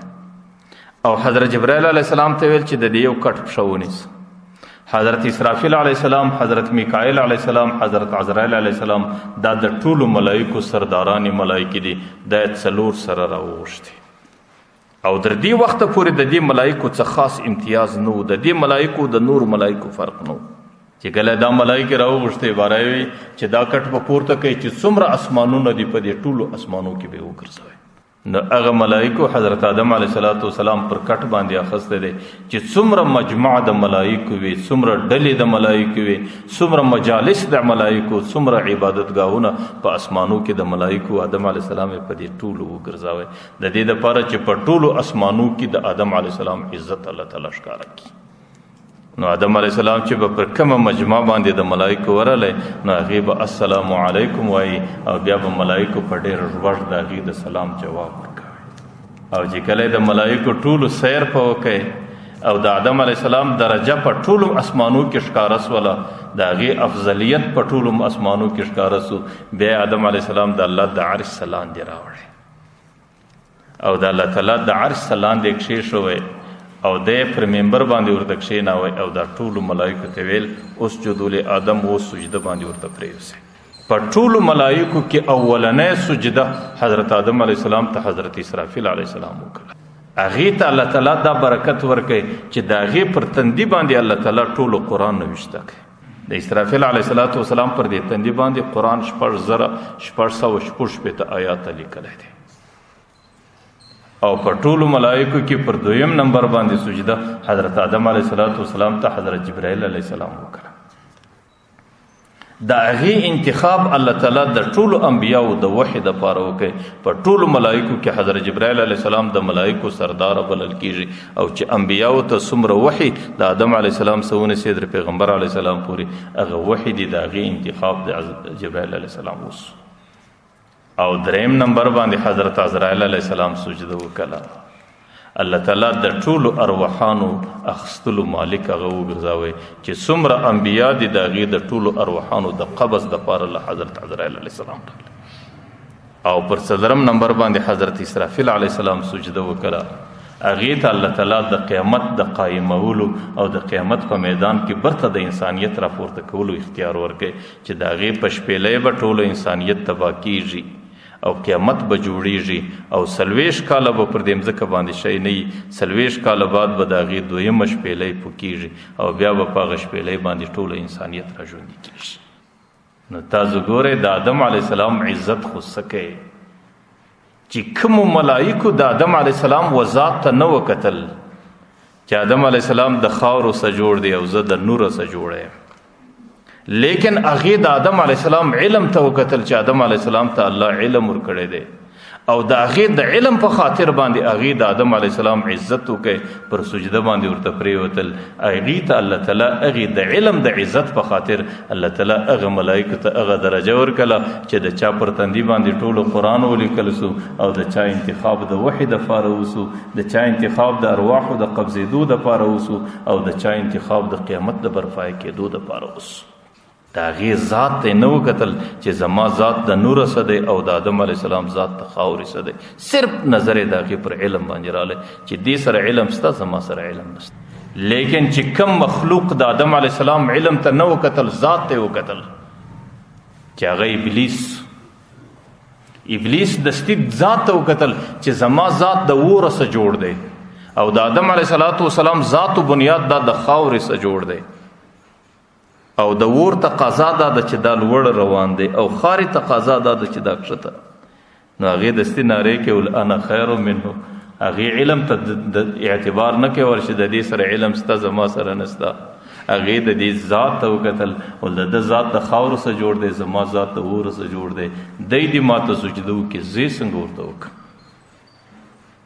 او حضرت جبرائیل علیه السلام ته ویل چې د دې یو کټ پښه ونیسه. حضرت اسرافیل علیه السلام، حضرت میکائیل علیه السلام، حضرت عزرائیل علیه السلام، دا د ټولو ملائکو سرداران ملائکې دي، دا یې څلور سره راوغوښتي. او تر دې وخته پورې د دې ملائکو څه خاص امتیاز نه و، د دې ملائکو د نور ملائکو فرق نه و. چې کله دا ملائکې راوغوښتې باره وي چې دا کټ به پورته کوي چې څومره اسمانونه دي په دې ټولو اسمانو کې به وګرځوي. نو هغه ملائکو حضرت آدم علیه السلام پر کټ باندې اخسته دي چې څومره مجمع د ملائکو وي، څومره ډلې د ملائکو وي، څومره مجالس د ملائکو، څومره عبادتګاهونه په اسمانو کې د ملائکو آدم علیه السلام په دې ټولو وګرځاوي، د دې دپاره چې په ټولو اسمانو کې د آدم علیه السلام عزت الله تعالی ښکاره کړي. نو آدم علیه السلام چې به پر کومه مجمع باندې د ملائکو ورغلی نو هغې به السلام علیکم وایي، او بیا به ملائکو په ډېر غوږ د هغې د سلام جواب ورکوي. او چې کله د ملائکو ټولو سیر په وکړي او د آدم علیه السلام درجه په ټولو اسمانو کې ښکاره سوله، د هغې افضلیت په ټولو اسمانو کې ښکاره سو، بیا آدم علیه السلام د الله د عرش څخه لاندې راوړی او د الله تعالی د عرش څخه لاندې کښېښوی، او دی پر منبر باندې ورته کښېناوی، او دا ټولو ملائکو ته ویل اسجدوا لآدم، اوس سجده باندې ورته پرېوځئ. په ټولو ملائکو کې اولنۍ سجده حضرت آدم علیه السلام ته حضرت اسرافیل علیه السلام وکړه. هغې ته الله تعالی دا برکت ورکوي چې د هغې پر تندي باندې الله تعالی ټولو قرآن نوشته کړي. د اسرافیل علیه السلام پر دې تندي باندې قرآن 6,646 آیاته لیکلی دی. او په ټولو ملائکو کې پر دویم نمبر باندې سجده حضرت آدم علیه السلام ته حضرت جبرائیل علیه السلام وکړه. د هغې انتخاب الله تعالی د ټولو انبیاو د وحي دپاره وکړي. په ټولو ملائکو کې حضرت جبرائیل علیه السلام د ملائکو سرداره بلل کېږي، او چې انبیاو ته څومره وحي د آدم علیه السلام څخه ونیسي تر پیغمبر علیه السلام پورې هغه وحي دي، د هغې انتخاب د جبرائیل علیه السلام وسو. او دریم نمبر باندې حضرت عزرائیل علیه السلام سجده وکړه. الله تعالی د ټولو ارواحانو اخستلو مالک هغه وګرځاوی چې څومره انبیا دي د هغې د ټولو ارواحانو د قبض دپاره له حضرت عزرائیل علیه السلام راغلی. او پر څلورم نمبر باندې حضرت اسرافیل علیه السلام سجده وکړه. هغې ته الله تعالی د قیامت د قایمولو او د قیامت په میدان کې برته د انسانیت راپورته کولو اختیار ورکړي چې د هغې په شپېلۍ به ټولو انسانیت تباه کېږي او قیامت به جوړیږي، او 40 کاله به پر دې مځکه باندې شی نه وي. 40 کاله بعد به د هغې دویمه شپېلۍ پوکېږي، او بیا به په هغه شپېلۍ باندې ټوله انسانیت را ژوندي کېږي. نو تاسو ګورئ د آدم علیه السلام عزت خو څه کوي چې کومو ملائکو د آدم علیه السلام وذات ته نه وکتل چې آدم علیه السلام د خاورو څخه جوړ دی او زه د نوره څخه جوړ یم، لیکن هغې د آدم علیه السلام علم ته وکتل چې آدم علیه السلام ته الله علم ورکړی دی، او د هغې د علم په خاطر باندې هغې د آدم علیه السلام عزت وکړي، پر سجده باندې ورته پرېوتل. هغې ته الله تعالی هغې د علم د عزت په خاطر الله تعالی هغه ملایکو ته هغه درجه ورکړله چې د چا پر تندي باندې ټولو قرآن ولیکل سو، او د چا انتخاب د وحي دپاره وسو، د چا انتخاب د ارواحو د قبضېدو دپاره وسو، او د چا انتخاب د قیامت د برپای کېدو دپاره وسو. د هغې ذات ته یې نه وکتل چې زما ذات د نوره څه دی او د آدم علیه السلام ذات د خاورې څه دی. صرف نظر یې د هغې پر علم باندې رالی چې دې سره علم شته، زما سره علم نشته. لیکن چې کم مخلوق د آدم علیه السلام علم ته نه وکتل، ذات ته یې وکتل، چې هغه ابلیس دستي ذات ته وکتل چې زما ذات د اوره څه جوړ دی، او د آدم علیه السلام ذات و بنیاد دا د خاورې څه جوړ دی، او د اور تقاضا دا ده چې دا لوړ روان دی، او خاري تقاضا دا ده چې دا کښته. نو هغې دستي نارې کې انا خیر منه. هغې علم ته د اعتبار نه کوي چې د دې سره علم شته، زما سره نشته. هغې د دې ذات ته وکتل، او د ده ذات د خاورو څخه جوړ دی، زما ذات د اور څخه جوړ دی. دی دې ما ته سجده وکړي، زه څنګه ورته وکړم؟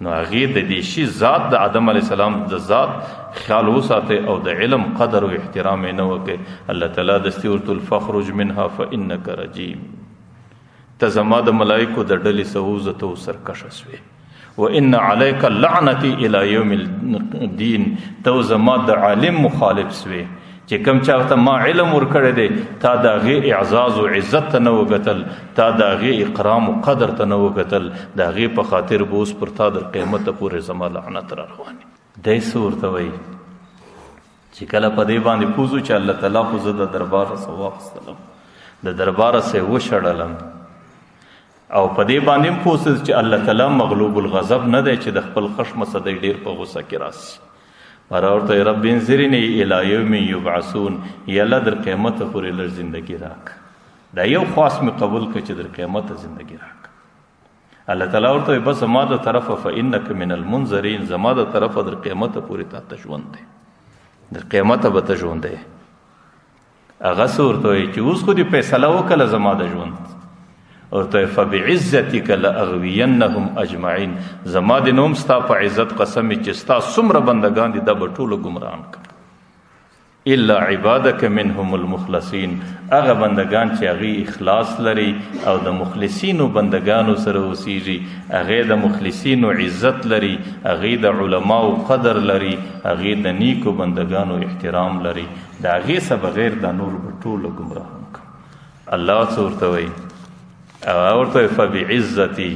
نو هغې د دې شي ذات د آدم علیه السلام د ذات خیال وساتئ او د علم قدر او احترام یې نه وکړئ. الله تعالی دستي ورته فخرج منها فانک رجیم، ته زما د ملایکو د ډلې سوزه ته سرکشه سوې. وان علیک لعنتی الی یوم الدین، ته زما د عالم مخالف سوې چې کوم چاته ما علم ورکړی دی تا د هغې اعزاز او عزت ته نه وکتل، تا د هغې اکرام او قدر ته نه وکتل، د هغې په خاطر به اوس پر تا د قیامته پورې زما لعنت را روان وي. دی څه ورته وایي چې کله په دې باندې پوه شو چې الله تعالی خو زه د درباره څه واخیستلم، د درباره څه وشړلم، او په دې باندې هم پوه شو چې الله تعالی مغلوب الغضب نه دی چې د خپل خشم څخه دی ډېر په غوسه کې راسي. مرا ورته رب انظرني الی یوم یبعثون، یا الله در قیامته پورې لږ زندګي راک، دا یو خواست مې قبول کړه چې در قیامته زندګي راک. الله تعالی ورته بس زما د طرفه فانک من المنظرین، زما د طرفه در قیامته پورې تا ته ژوند دی، در قیامته به ته ژوند دی. هغه څه ورته وایي چې اوس خو دې فیصله وکړه زما د ژوند، ورته فبعزتک لاغوینهم اجمعین، زما د نوم ستا په عزت قسم چې ستا څومره بندگان دي دا به ټوله ګمراهان کړم، الا عبادک منهم المخلصین، هغه بندگان چې هغې اخلاص لري او د مخلصینو بندگانو سره اوسیږي، هغې د مخلصینو عزت لري، هغې د علماؤ قدر لري، هغې د نیکو بندگانو احترام لري، د هغې څه بغیر دا نور به ټوله ګمراهان کړم. الله څه ورته وایي ورته فبعزتی،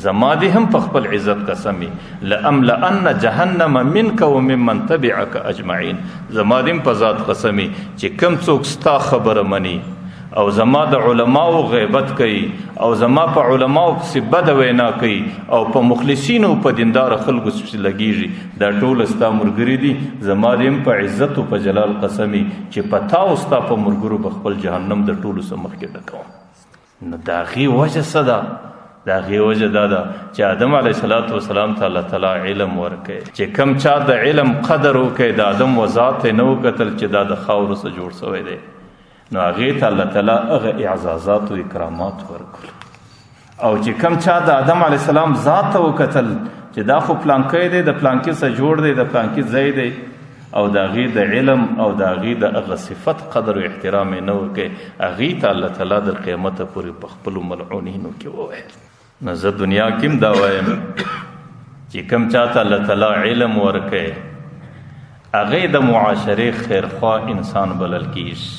زما دې هم په خپل عزت قسمي، لأملأن جهنم منک وممن تبعک اجمعین، زما دې هم په ذات قسمي چې کم څوک ستا خبره مني او زما د علماو غیبت کوي او زما په علماو پسې بده وینا کوي او په مخلصینو په دیندار خلکو پسې لګیږي، دا ټول ستا ملګري دي، زما دې هم په عزت او په جلال قسمي چې په تا او ستا په ملګرو به خپل جهنم د ټولو څه مخکې ډکوم. نو د هغې وجه څه ده؟ د هغې وجه دا ده چې آدم علیه السلام ته الله تعالی علم ورکړی، چې کم چا د علم قدر وکړی د آدم وذات یې نه وکتل چې دا د خاورو څخه جوړ شوی دی، نو هغې ته الله تعالی هغه اعزازات او اکرامات ورکړل. او چې کم چا د آدم علیه السلام ذات ته وکتل چې دا خو پلانکی دی، د پلانکي څخه جوړ دی، د پلانکي ځای دی، او د هغې د علم او د هغې د هغه صفت قدر او احترام یې نه وکړي، هغې ته الله تعالی در قیامته پورې په خپلو ملعونینو کې وویل. نو زه دنیا کې هم دا وایم چې کوم چاته الله تعالی علم ورکړي هغې د معاشرې خیرخواه انسان بلل کېږي،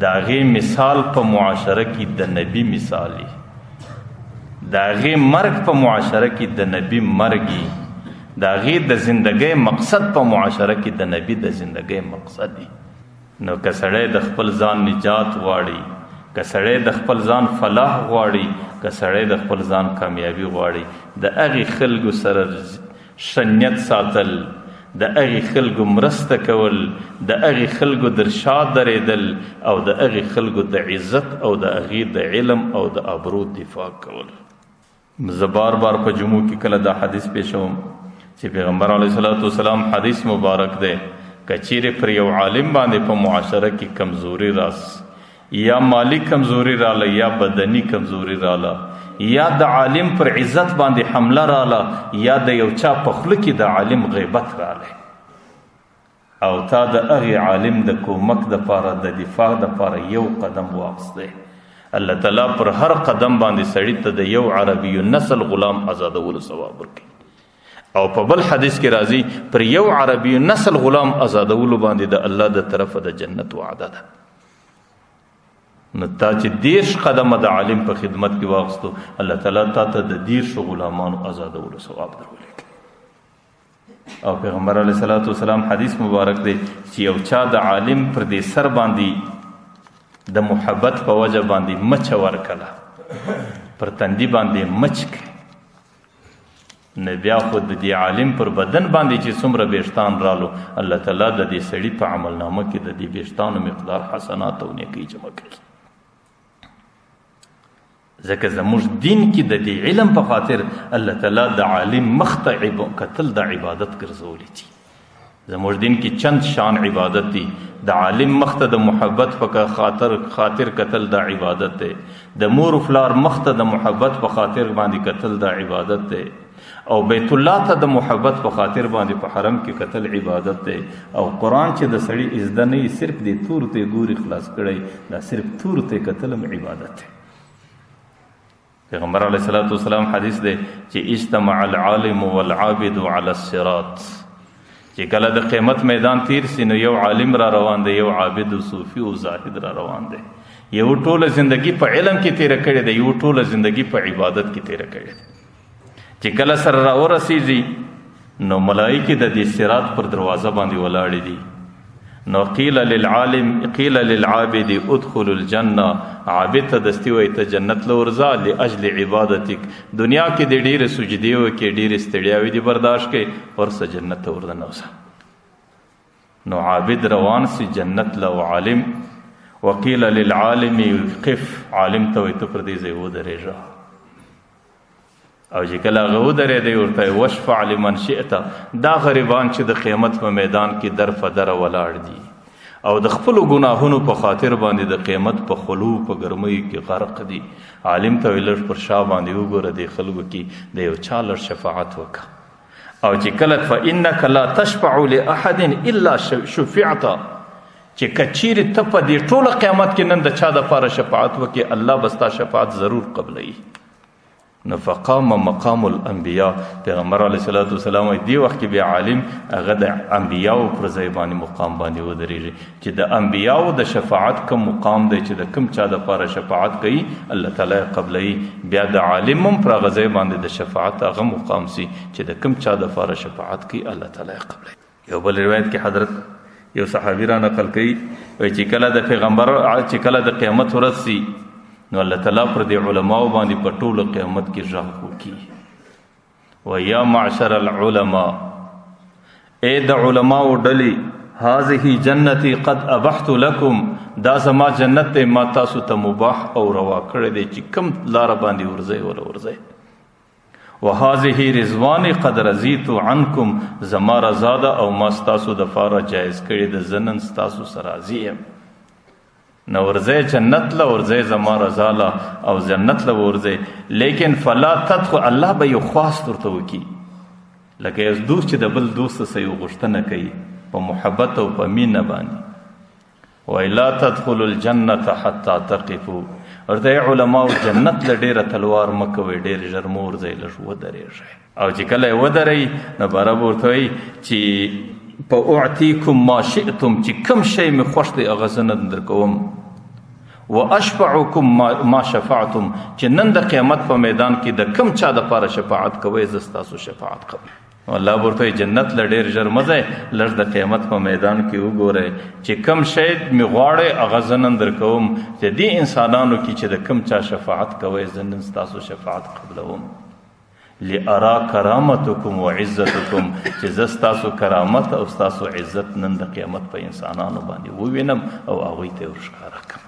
د هغې مثال په معاشره کې د نبي مثالي، د هغې مرګ په معاشره کې د نبي مرګي، د هغې د زندګۍ مقصد په معاشره کې د نبي د زندګۍ مقصد دی. نو که سړی د خپل ځان نجات غواړي، که سړی د خپل ځان فلاح غواړي، که سړی د خپل ځان کامیابي غواړي، د هغې خلکو سره ښه نیت ساتل، د هغې خلکو مرسته کول، د هغې خلکو در شا درېدل او د هغې خلکو د عزت او د هغې د علم او د ابرو دفاع کول. زه بار بار په جمعو کې کله دا حدیث پیښوم چې پیغمبر علیه السلام حدیث مبارک دی، که چیرې پر یو عالم باندې په معاشره کې کمزوري راس، یا مالی کمزوري راله یا بدني کمزوري راله، یا د عالم پر عزت باندې حمله راله، یا د یو چا په خوله کې د عالم غیبت راله، او تا د هغې عالم د کومک دپاره د دفاع دپاره یو قدم واخیستی، الله تعالی پر هر قدم باندې سړي ته د یو عربي نسل غلام آزادولو ثواب ورکوي. او په بل حدیث کې راځي پر یو عربي نسل غلام آزادولو باندې د الله د طرفه د جنت وعده ده. نو تا چې 10 قدمه د عالم په خدمت کې واخستو، الله تعالی تا ته د 10 غلامانو آزادولو ثواب درولې. او پیغمبر علیه السلام حدیث مبارک دی چې یو چا د عالم پر دې سر باندې د محبت په وجه باندې مچ ورکړه، پر تندي باندې مچ کړي، نه بیا خو د دې عالم پر بدن باندې چې څومره بیشتان رالو، الله تعالی د دې سړي په عملنامه کې د دې بیشتانو مقدار حسنات او نیکۍ جمع کړي. ځکه زموږ دین کې د دې علم په خاطر الله تعالی د عالم مخ ته کتل د عبادت ګرځولی دي. زموږ دین کې چند شان عبادت دي. د عالم مخ ته د محبت په خاطر کتل د عبادت دی. د مور و پلار مخ ته د محبت په خاطر باندې کتل د عبادت دی. او بیت الله ته د محبت په خاطر باندې په حرم کې قتل عبادت دی او قرآن چې د سړي ازده نه صرف د تور ته ګوري خلاص کړی دا صرف تور ته قتلم عبادت دی. پیغمبر علیه الصلاۃ والسلام حدیث دی چې اجتمع العالم والعابد على الصراط، چې کله د قیامت میدان تیر سي نو یو عالم را روان دی، یو عابد او صوفي او زاهد را روان دی، یو ټوله زندگی په علم کې تیره کړې ده، یو ټوله زندگی په عبادت کې تیره کړې ده. چې کله سره را ورسیږي نو ملائکې د دې صراط پر دروازه باندې ولاړې دي، نو قیل للعابد ادخل الجنه، عابد ته دستی وایي ته جنت له ورځه لاجل عبادتک، دنیا کې د ډېرې سجدې وکړې ډېرې ستړیاوې دي برداشت کړې ورسه جنت ته ورننوځه. نو عابد روان سي جنت له او عالم وقیل للعالم قف، عالم ته وایي ته پر دې ځای ودرېږه، او چې کله هغه ودرېدی ورته وشفع لمن شئت، دا غریبان چې د قیامت په میدان کې در په دره ولاړ دي او د خپلو ګناهونو په خاطر باندې د قیامت په خلو په ګرمۍ کې غرق دي، عالم ته وایي لږ پر شا باندې وګوره دې خلکو کې د یو چا لږ شفاعت وکړه، او چې کله فإنک لا تشفع لأحد الا شفعت، چې کچیر ته په دې ټوله قیامت کې نن د چا دپاره شفاعت وکړي الله به ستا شفاعت ضرور قبلوي. نو فقام مقام الانبیاء، پیغمبر علیه الصلاۃ والسلام وایي دې وخت کې بیا عالم هغه د انبیاو پر ځای باندې مقام باندې ودرېږي، چې د انبیاو د شفاعت کوم مقام دی چې د کوم چا دپاره شفاعت کوي الله تعالی قبلوي، بیا د عالم هم پر هغه ځای باندې د شفاعت هغه مقام سي چې د کوم چا دپاره شفاعت کوي الله تعالی قبلوي. یو بل روایت کې حضرت یو صحابي را نقل کوي وایي چې کله د پیغمبر چې کله د قیامت ورځ سي نو الله تعالی پر دې علماو باندې په ټولو قیامت کې غږ وکړي ویا معشر العلماء، اے د علماو ډلې هذه جنتي قد ابحت لكم، دا زما جنت ته ما تاسو ته مباح او روا کړی دی چې کوم لاره باندې ورځئ ولا ورځئ، وهذه رضوان قد رضيت عنكم، زما رضا ده او ما ستاسو د فاره جایز کړی د زنن ستاسو سره راضي یم، نو ورځئ جنت له ورځئ زما رضا له او جنت له ورځئ، لیکن فلا تدخل، الله به یو خواست ورته وکړي لکه یو دوست چې د بل دوست څه یو غوښتنه کوي په محبت او په مینه باندې، وایي لا تدخلوا الجنة حتى تقفوا، ورته علماء جنت له ډېره تلوار مه کوئ ډېر ژر مه ورځئ لږ ودرېږئ، او چې کله یې ودرئ نو باره به ورته وایي چې په اعطیکم ما شئتم، چې کوم شی مې خوښ دی هغه زه نه درکوم، واشفعکم ما شفعتم، چې نن د قیامت په میدان کې د کوم چا دپاره شفاعت کوئ زه ستاسو شفاعت کوم. الله ورته وایي جنت له ډېر ژر مه ځئ، لږ د قیامت په میدان کې وګورئ چې کوم شی مې غواړئ هغه زه نن درکوم، چې دې انسانانو کې چې د کوم چا شفاعت کوئ زه نن ستاسو شفاعت قبلوم. لارا کرامتکم و عزتکم، چې زه ستاسو کرامت او ستاسو عزت نن د قیامت په انسانانو باندې ووینم او هغوی ته ورښکاره کړم.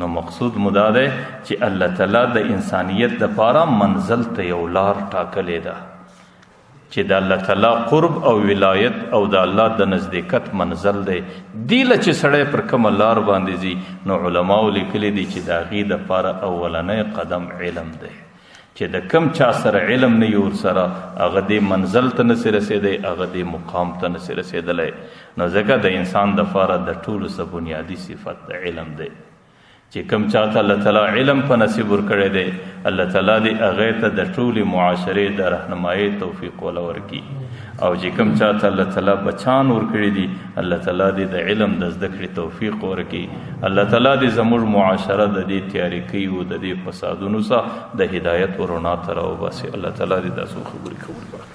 نو مقصود مو دا دی چې الله تعالی د انسانیت دپاره منزل ته یو لار ټاکلې ده چې د الله تعالی قرب او ولایت او د الله د نزدېکت منزل دی، دی له چې سړی پر کومه لار باندې ځي نو علماو لیکلی دي چې د هغې دپاره اولنی قدم علم دی، چې د کم چا سره علم نه یو ورسره هغه دې منزل ته نسي رسېدی، هغه دې مقام ته نسي رسېدلی. نو ځکه د انسان دپاره د ټولو څه بنیادي صفت د علم دی، چې کم چاته الله تعالی علم په نصیب ورکړی دی الله تعالی دې هغې ته د ټولې معاشرې د رهنمایۍ توفیق وله ورکړي، او چې کم چاته الله تعالی بچان ورکړي دي الله تعالی دې د علم د زده کړې توفیق ورکړي، الله تعالی دې زموږ معاشره د دې تیاریکیو د دې فسادونو څخه د هدایت و رڼا ته راوباسي. الله تعالی دې دا څو خبرې قبول کړي.